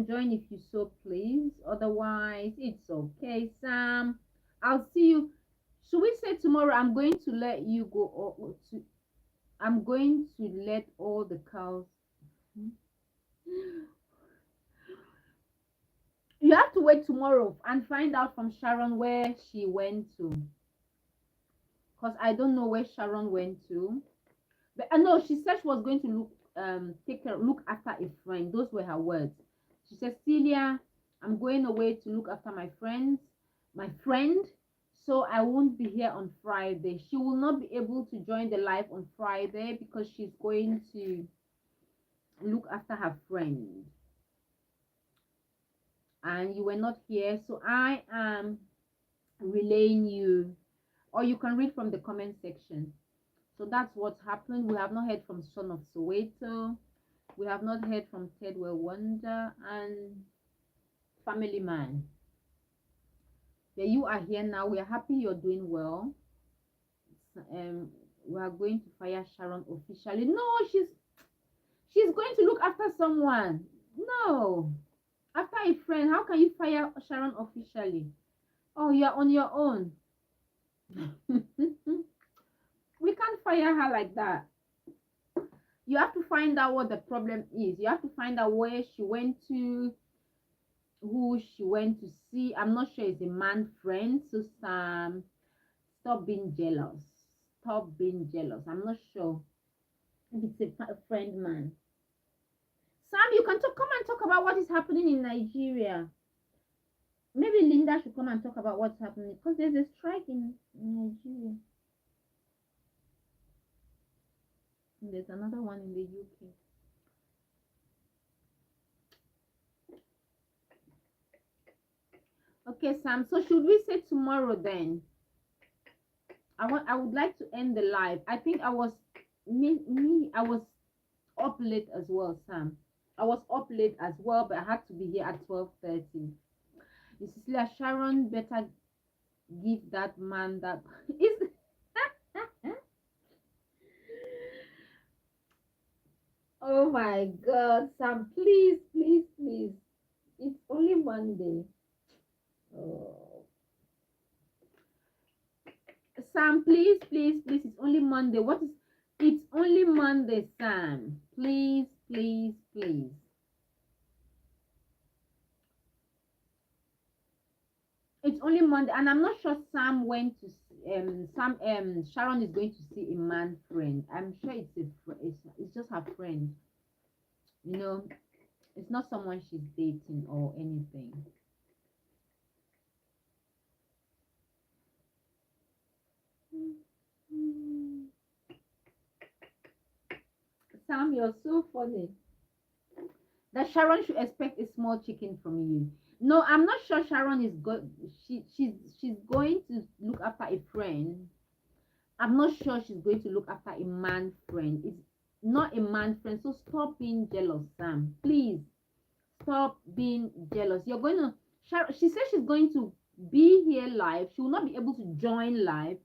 join if you so please. Otherwise, it's okay, Sam. I'll see you. Should we say tomorrow? I'm going to let you go. I'm going to let all the cows. You have to wait tomorrow and find out from Sharon where she went to. Because I don't know where Sharon went to. But I know she said she was going to look after a friend. Those were her words. She said, Celia, I'm going away to look after my friend, so I won't be here on Friday. She will not be able to join the live on Friday because she's going to look after her friend. And you were not here, so I am relaying you, or you can read from the comment section. So that's what happened. We have not heard from Son of Soweto. We have not heard from Tedwell Wonder and Family Man. Yeah, you are here now. We are happy you're doing well. We are going to fire Sharon officially. No, she's going to look after someone. No, after a friend. How can you fire Sharon officially? Oh, you're on your own. We can't fire her like that. You have to find out what the problem is. You have to find out where she went to, who she went to see. I'm not sure it's a man friend. So Sam, stop being jealous. Stop being jealous. I'm not sure if it's a friend man. Sam, you can come and talk about what is happening in Nigeria. Maybe Linda should come and talk about what's happening because there's a strike in Nigeria. There's another one in the UK. Okay, Sam. So should we say tomorrow then? I would like to end the live. I think I was I was up late as well, Sam. I was up late as well, but I had to be here at 12:30. Cecilia, Sharon better give that man that is. Oh my God, Sam, please, please, please. It's only Monday. Oh. Sam, please, please, please. It's only Monday. What is? It's only Monday, Sam. Please, please, please. It's only Monday, and I'm not sure Sam went to Sharon is going to see a man friend. I'm sure it's just her friend. You know, it's not someone she's dating or anything. Sam, you're so funny. That Sharon should expect a small chicken from you. No, I'm not sure Sharon is she's going to look after a friend. I'm not sure she's going to look after a man friend. It's not a man friend. So stop being jealous, Sam. Please stop being jealous. You're going to she says she's going to be here live. She will not be able to join live,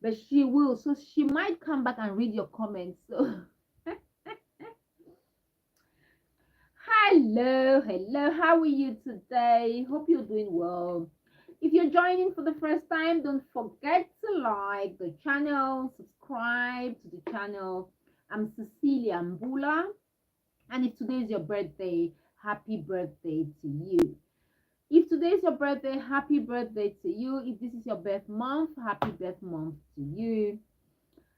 but she will. So she might come back and read your comments. So hello, how are you today? Hope you're doing well. If you're joining for the first time, don't forget to like the channel, subscribe to the channel. I'm Cecilia Mbullah, and if today is your birthday, happy birthday to you. If today is your birthday, happy birthday to you. If this is your birth month, happy birth month to you.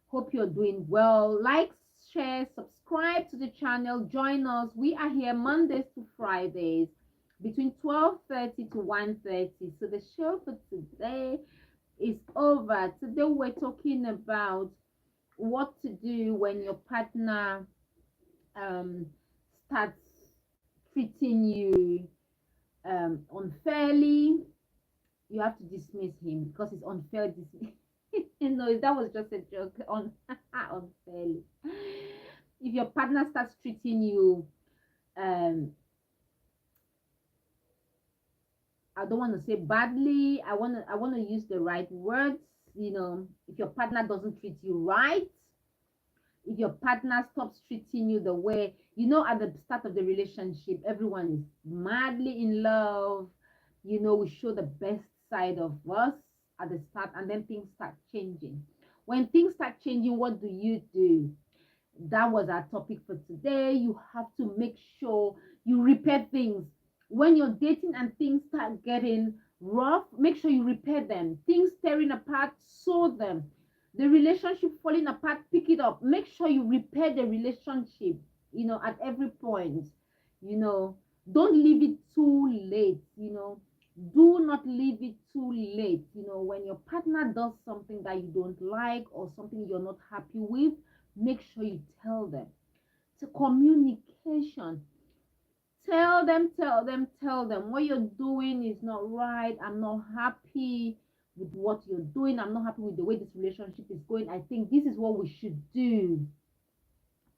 Hope you're doing well. Like, share, subscribe to the channel. Join us. We are here Mondays to Fridays between 12:30 to 1:30. So the show for today is over. Today we're talking about what to do when your partner um, starts treating you unfairly. You have to dismiss him because it's unfair. No, that was just a joke. Unfairly. If your partner starts treating you, um, I don't want to say badly. I want to use the right words. If your partner doesn't treat you right, if your partner stops treating you the way at the start of the relationship, everyone is madly in love. We show the best side of us at the start, and then things start changing. When things start changing, what do you do? That was our topic for today. You have to make sure you repair things. When you're dating and things start getting rough, make sure you repair them. Things tearing apart, sew them. The relationship falling apart, pick it up. Make sure you repair the relationship, at every point. Don't leave it too late. Do not leave it too late. When your partner does something that you don't like or something you're not happy with, make sure you tell them. It's a communication. Tell them what you're doing is not right. I'm not happy with what you're doing. I'm not happy with the way this relationship is going. I think this is what we should do.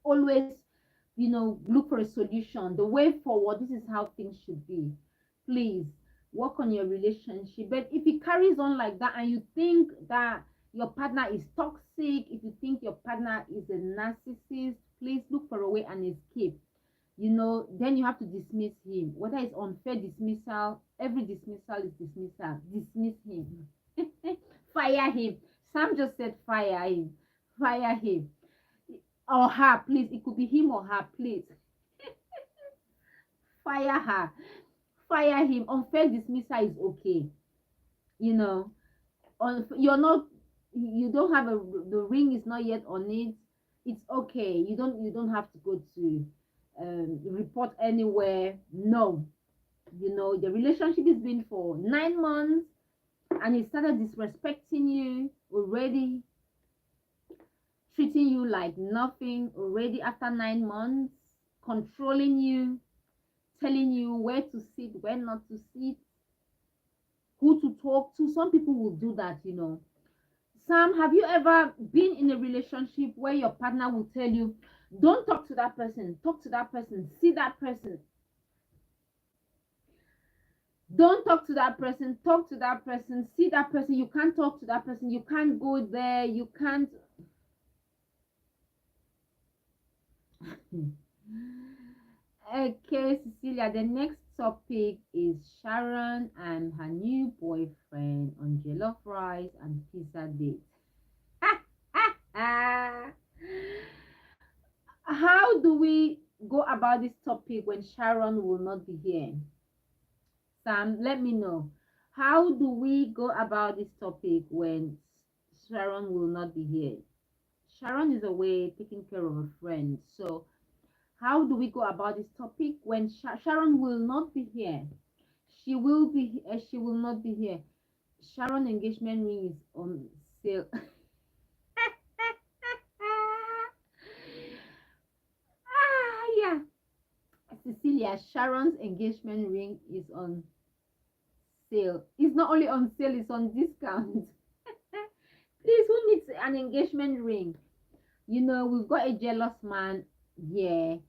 Always, look for a solution. The way forward, this is how things should be. Please work on your relationship. But if it carries on like that and you think that your partner is toxic, if you think your partner is a narcissist, please look for a way and escape. Then you have to dismiss him. Whether it's unfair dismissal, every dismissal is dismissal. Dismiss him. Fire him. Sam just said fire him. Fire him. Or her, please. It could be him or her, please. Fire her. Fire him. Unfair dismissal is okay. You're not, you don't have the ring is not yet on it. It's okay. You don't have to go to report anywhere. No. The relationship has been for 9 months and he started disrespecting you already, treating you like nothing already after 9 months, controlling you, telling you where to sit, where not to sit, who to talk to. Some people will do that. Sam, have you ever been in a relationship where your partner will tell you, don't talk to that person, talk to that person, see that person? Don't talk to that person, talk to that person, see that person. You can't talk to that person, you can't go there, you can't. Okay, Cecilia, the next topic is Sharon and her new boyfriend on jollof rice and pizza date. How do we go about this topic when Sharon will not be here? Sam, let me know. How do we go about this topic when Sharon will not be here? Sharon is away taking care of a friend. So, how do we go about this topic when Sharon will not be here? She will be. She will not be here. Sharon engagement ring is on sale. Yeah. Cecilia, Sharon's engagement ring is on sale. It's not only on sale, it's on discount. Please, who needs an engagement ring? We've got a jealous man here,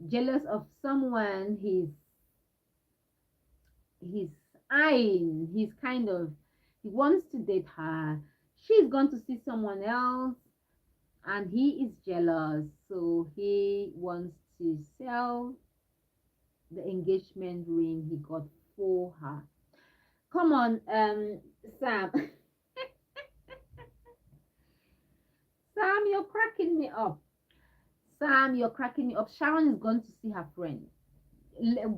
jealous of someone he's eyeing. He wants to date her. She's going to see someone else, and he is jealous, so he wants to sell the engagement ring he got for her. Come on, Sam. Sam, you're cracking me up. Sam, you're cracking me up. Sharon is going to see her friend.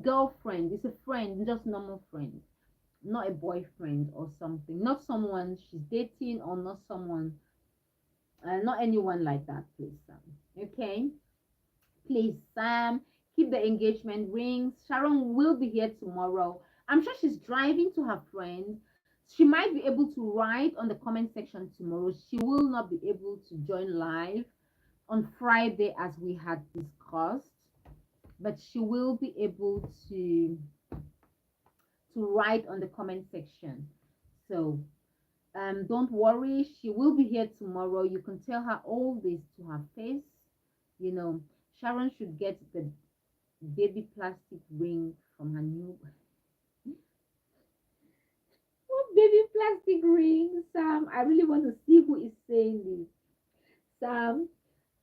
girlfriend. It's a friend, just normal friend, not a boyfriend or something, not someone she's dating, or not someone, not anyone like that, please, Sam. Okay, please, Sam, keep the engagement rings. Sharon will be here tomorrow. I'm sure she's driving to her friend. She might be able to write on the comment section tomorrow. She will not be able to join live on Friday as we had discussed, but she will be able to write on the comment section. So don't worry, she will be here tomorrow. You can tell her all this to her face. You know, Sharon should get the baby plastic ring from her new what baby plastic ring, Sam. I really want to see who is saying this. Sam,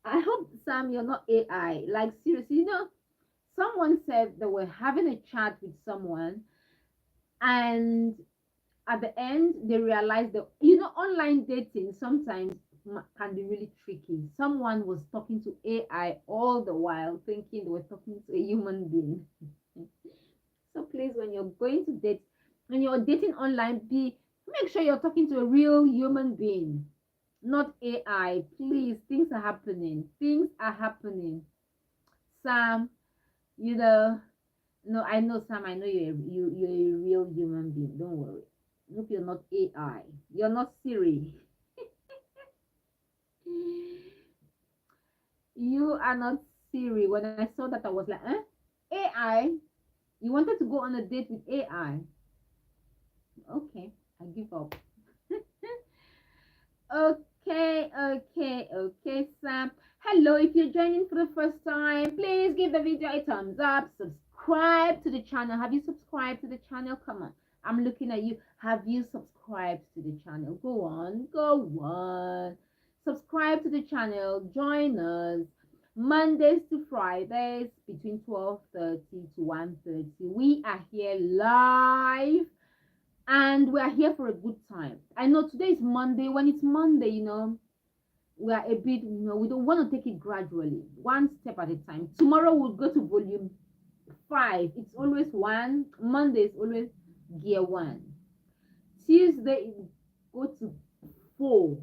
I hope, Sam, you're not AI. Like, seriously, someone said they were having a chat with someone, and at the end they realized that, online dating sometimes can be really tricky. Someone was talking to AI all the while, thinking they were talking to a human being. So please, when you're going to date, when you're dating online, make sure you're talking to a real human being, not AI. Please, things are happening. Things are happening. Sam, you know, no, I know, Sam. I know you're a real human being. Don't worry. Hope you're not AI. You're not Siri. You are not Siri. When I saw that, I was like, eh? AI? You wanted to go on a date with AI? Okay, I give up. Okay, Sam. Hello, if you're joining for the first time, please give the video a thumbs up. Subscribe to the channel. Have you subscribed to the channel? Come on, I'm looking at you. Have you subscribed to the channel? Go on. Subscribe to the channel. Join us Mondays to Fridays between 12:30 to 1:30. We are here live, and we are here for a good time. I know today is Monday. When it's Monday, we are a bit, we don't want to take it gradually, one step at a time. Tomorrow we'll go to volume 5. It's always one. Monday is always gear 1. Tuesday go to 4.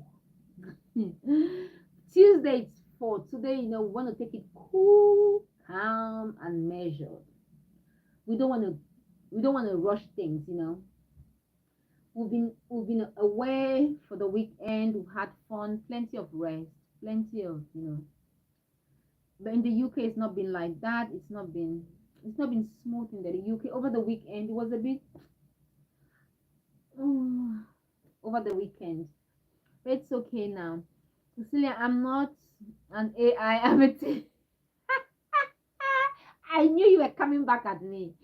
Tuesday it's 4. Today, we want to take it cool, calm, and measured. We don't want to rush things. We've been away for the weekend. We've had fun, plenty of rest, plenty of. But in the UK, it's not been like that. It's not been smooth in the UK. Over the weekend, it was a bit. Over the weekend, but it's okay now. Cecilia, I'm not an AI. I'm a I knew you were coming back at me.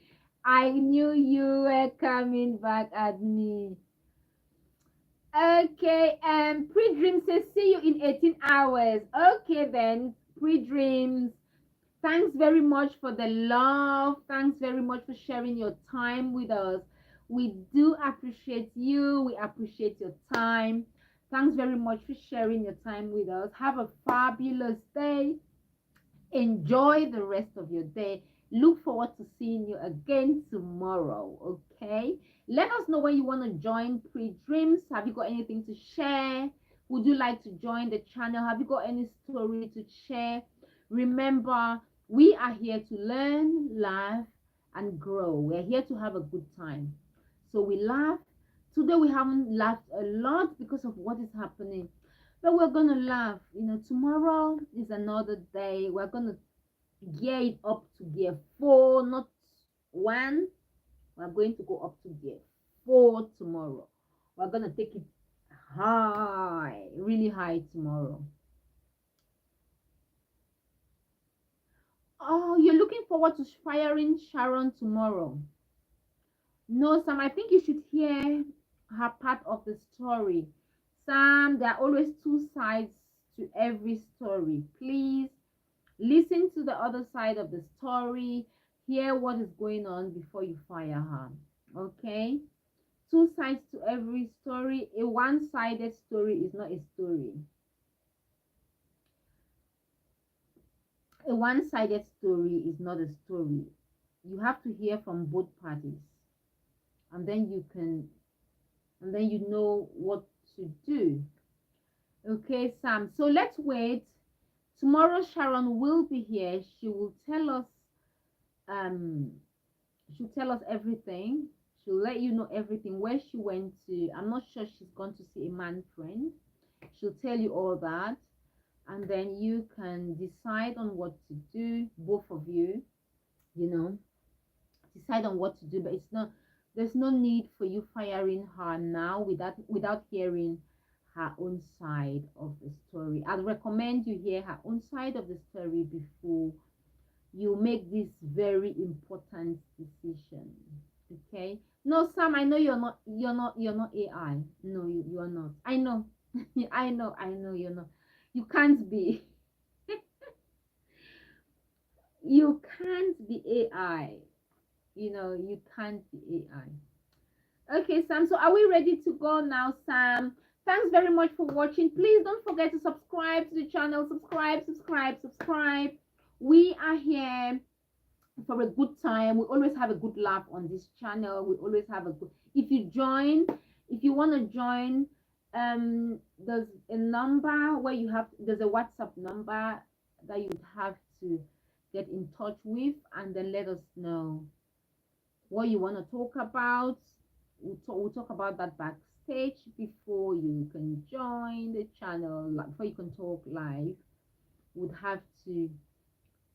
I knew you were coming back at me. Okay, Pre-Dream says, see you in 18 hours. Okay, then, Pre-Dreams, thanks very much for the love. Thanks very much for sharing your time with us. We do appreciate you. We appreciate your time. Thanks very much for sharing your time with us. Have a fabulous day. Enjoy the rest of your day. Look forward to seeing you again tomorrow. Okay, let us know when you want to join Pre-Dreams. Have you got anything to share? Would you like to join the channel? Have you got any story to share? Remember, we are here to learn, laugh, and grow. We're here to have a good time. So we laugh. Today we haven't laughed a lot because of what is happening, but we're gonna laugh. Tomorrow is another day. We're gonna gear it up to gear 4, not 1. We're going to go up to gear 4 tomorrow. We're gonna take it high, really high tomorrow. Oh, you're looking forward to firing Sharon tomorrow? No, Sam, I think you should hear her part of the story. Sam, there are always two sides to every story. Please listen to the other side of the story, hear what is going on before you fire her. Okay? Two sides to every story. A one-sided story is not a story. A one-sided story is not a story. you have to hear from both parties, and then you know what to do. Okay, Sam. So let's wait. Tomorrow Sharon will be here. She will tell us um she'll tell us everything. She'll let you know everything, where she went to. I'm not sure she's gone to see a man friend. She'll tell you all that, and then you can decide on what to do, both of you, you know, decide on what to do. But it's not, there's no need for you firing her now without hearing her own side of the story. I'd recommend you hear her own side of the story before you make this very important decision. Okay? No, Sam, I know you're not AI. No, you are not. I know. I know you're not. You can't be. You can't be AI. You can't be AI. Okay, Sam. So are we ready to go now, Sam? Thanks very much for watching. Please don't forget to subscribe to the channel. Subscribe. We are here for a good time. We always have a good laugh on this channel. We always have a good, if you want to join, there's a number where there's a WhatsApp number that you have to get in touch with, and then let us know what you want to talk about. We'll talk about that backstage before you can join the channel, like before you can talk live. Would have to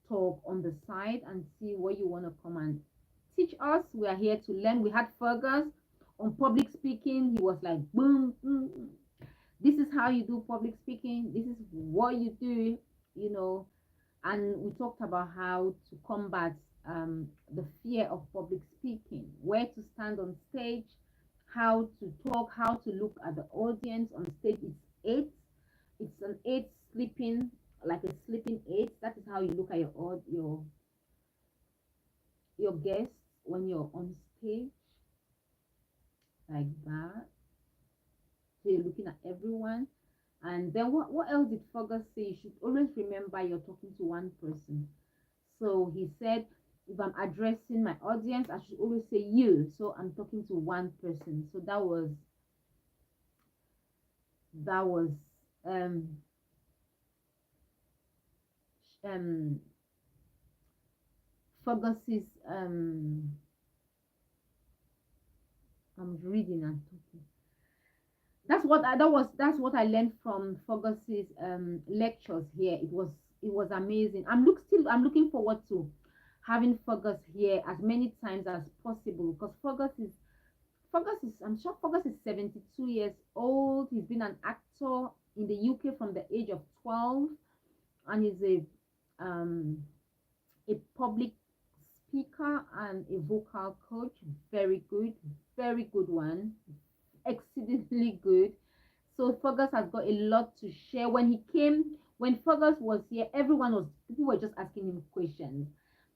talk on the side and see what you want to come and teach us. We are here to learn. We had Fergus on public speaking. He was like, boom, boom, boom. This is how you do public speaking. This is what you do, and we talked about how to combat the fear of public speaking, where to stand on stage, how to talk, how to look at the audience on stage. It's an eight sleeping, like a sleeping eight. That is how you look at your guests when you're on stage, like that. So you're looking at everyone. And then what else did Fergus say? You should always remember you're talking to one person. So he said, if I'm addressing my audience, I should always say you. So I'm talking to one person. So that was Fergus's I'm reading and talking. That's what I learned from Fergus's lectures here. It was amazing. I'm looking forward to having Fergus here as many times as possible, because Fergus is I'm sure Fergus is 72 years old. He's been an actor in the UK from the age of 12, and he's a public speaker and a vocal coach. Very good one, exceedingly good. So Fergus has got a lot to share. When Fergus was here, people were just asking him questions.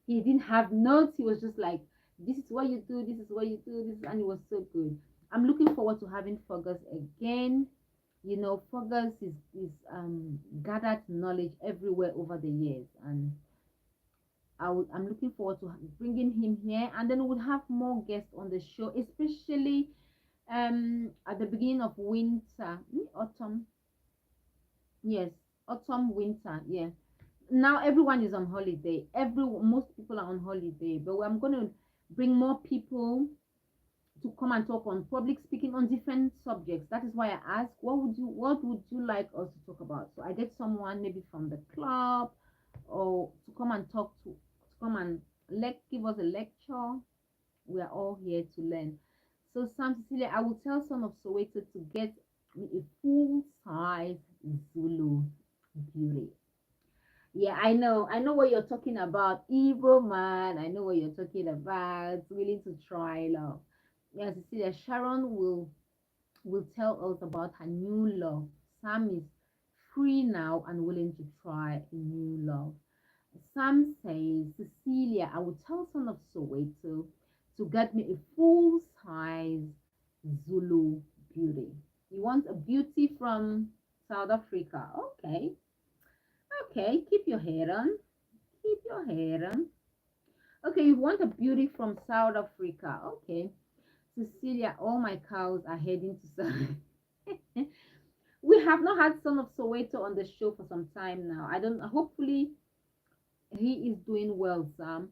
He didn't have notes. He was just like, this is what you do, this is what you do, and it was so good. I'm looking forward to having Fergus again. Fergus is gathered knowledge everywhere over the years, and I'm looking forward to bringing him here, and then we'll have more guests on the show, especially at the beginning of winter, autumn. Yes, autumn, winter. Yeah. Now everyone is on holiday. Most people are on holiday, but I'm going to bring more people to come and talk on public speaking on different subjects. That is why I asked, what would you like us to talk about? So I get someone maybe from the club, or to come and come and give us a lecture. We are all here to learn. So Sam, Cecilia, I will tell Son of Soweto to get me a full size Zulu beauty. Yeah, I know what you're talking about, evil man. I know what you're talking about. Willing to try love. Yeah, Cecilia, Sharon will tell us about her new love. Sam is free now and willing to try a new love. Sam says, Cecilia, I will tell Son of Soweto to get me a full size Zulu beauty. You want a beauty from South Africa? Okay, keep your hair on. Keep your hair on. Okay, you want a beauty from South Africa. Okay. Cecilia, all my cows are heading to South. We have not had Son of Soweto on the show for some time now. I don't, hopefully he is doing well, Sam.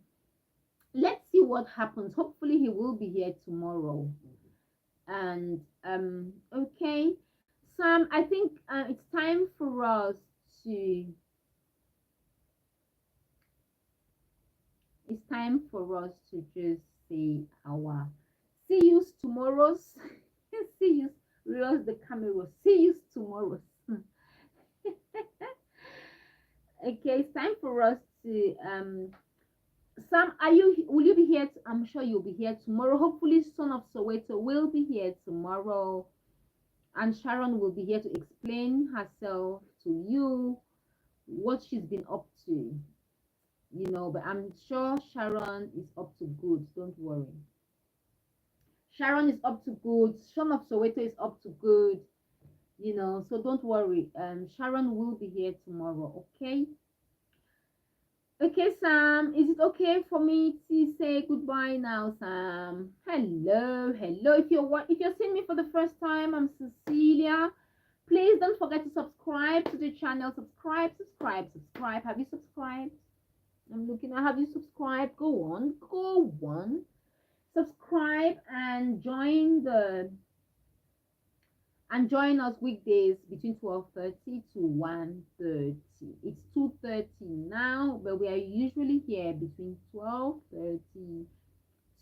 Let's see what happens. Hopefully he will be here tomorrow. And okay. Sam, I think it's time for us to it's time for us to just say our see you tomorrow's see you reels the camera see you tomorrow. Okay, it's time for us to Sam, are you will you be here I'm sure you'll be here tomorrow. Hopefully Son of Soweto will be here tomorrow, and Sharon will be here to explain herself to you, what she's been up to, but I'm sure Sharon is up to good. Don't worry. Sharon is up to good. Son of Soweto is up to good, so don't worry. Sharon will be here tomorrow, okay? Okay, Sam, is it okay for me to say goodbye now, Sam? Hello, hello. If you're seeing me for the first time, I'm Cecilia. Please don't forget to subscribe to the channel. Subscribe, subscribe, subscribe. Have you subscribed? I'm looking at have you subscribed? Go on, go on. Subscribe and join us weekdays between 12:30 to 1:30. It's 2:30 now, but we are usually here between 12:30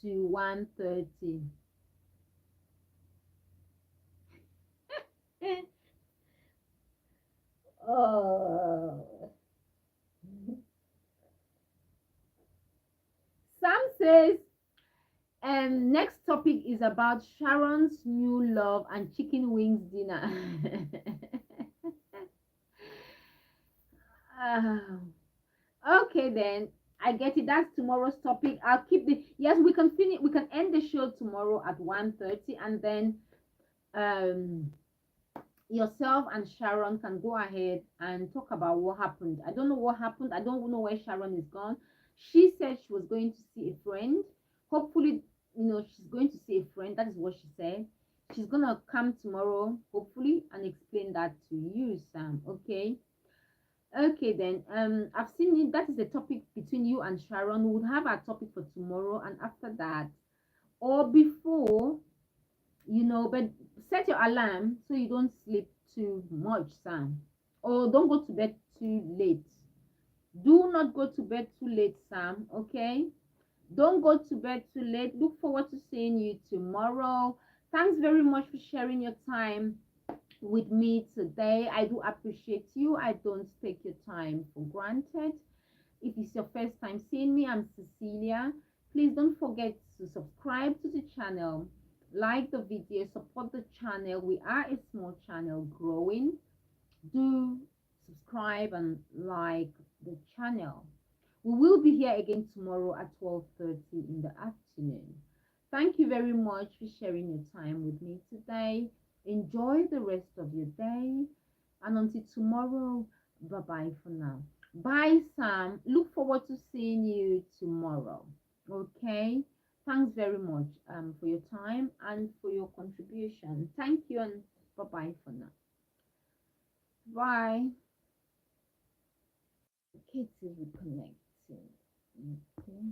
to 1:30. Oh. Sam says, next topic is about Sharon's new love and chicken wings dinner. Okay then. I get it. That's tomorrow's topic. I'll keep the yes. We can finish. We can end the show tomorrow at 1:30, and then um yourself and Sharon can go ahead and talk about what happened. I don't know what happened. I don't know where Sharon is gone. She said she was going to see a friend. Hopefully, she's going to see a friend. That is what she said. She's gonna come tomorrow, hopefully, and explain that to you, Sam. Okay. Okay then. I've seen it. That is the topic between you and Sharon. We'll have our topic for tomorrow, and after that, or before, but set your alarm so you don't sleep too much, Sam. Or don't go to bed too late. Do not go to bed too late, Sam. Okay? Don't go to bed too late. Look forward to seeing you tomorrow. Thanks very much for sharing your time with me today. I do appreciate you. I don't take your time for granted. If it's your first time seeing me, I'm Cecilia. Please don't forget to subscribe to the channel, like the video, support the channel. We are a small channel growing. Do subscribe and like the channel. We will be here again tomorrow at 12:30 in the afternoon. Thank you very much for sharing your time with me today. Enjoy the rest of your day, and until tomorrow, bye bye for now. Bye, Sam. Look forward to seeing you tomorrow. Okay. Thanks very much for your time and for your contribution. Thank you, and bye bye for now. Bye. Okay, it's reconnecting. Okay.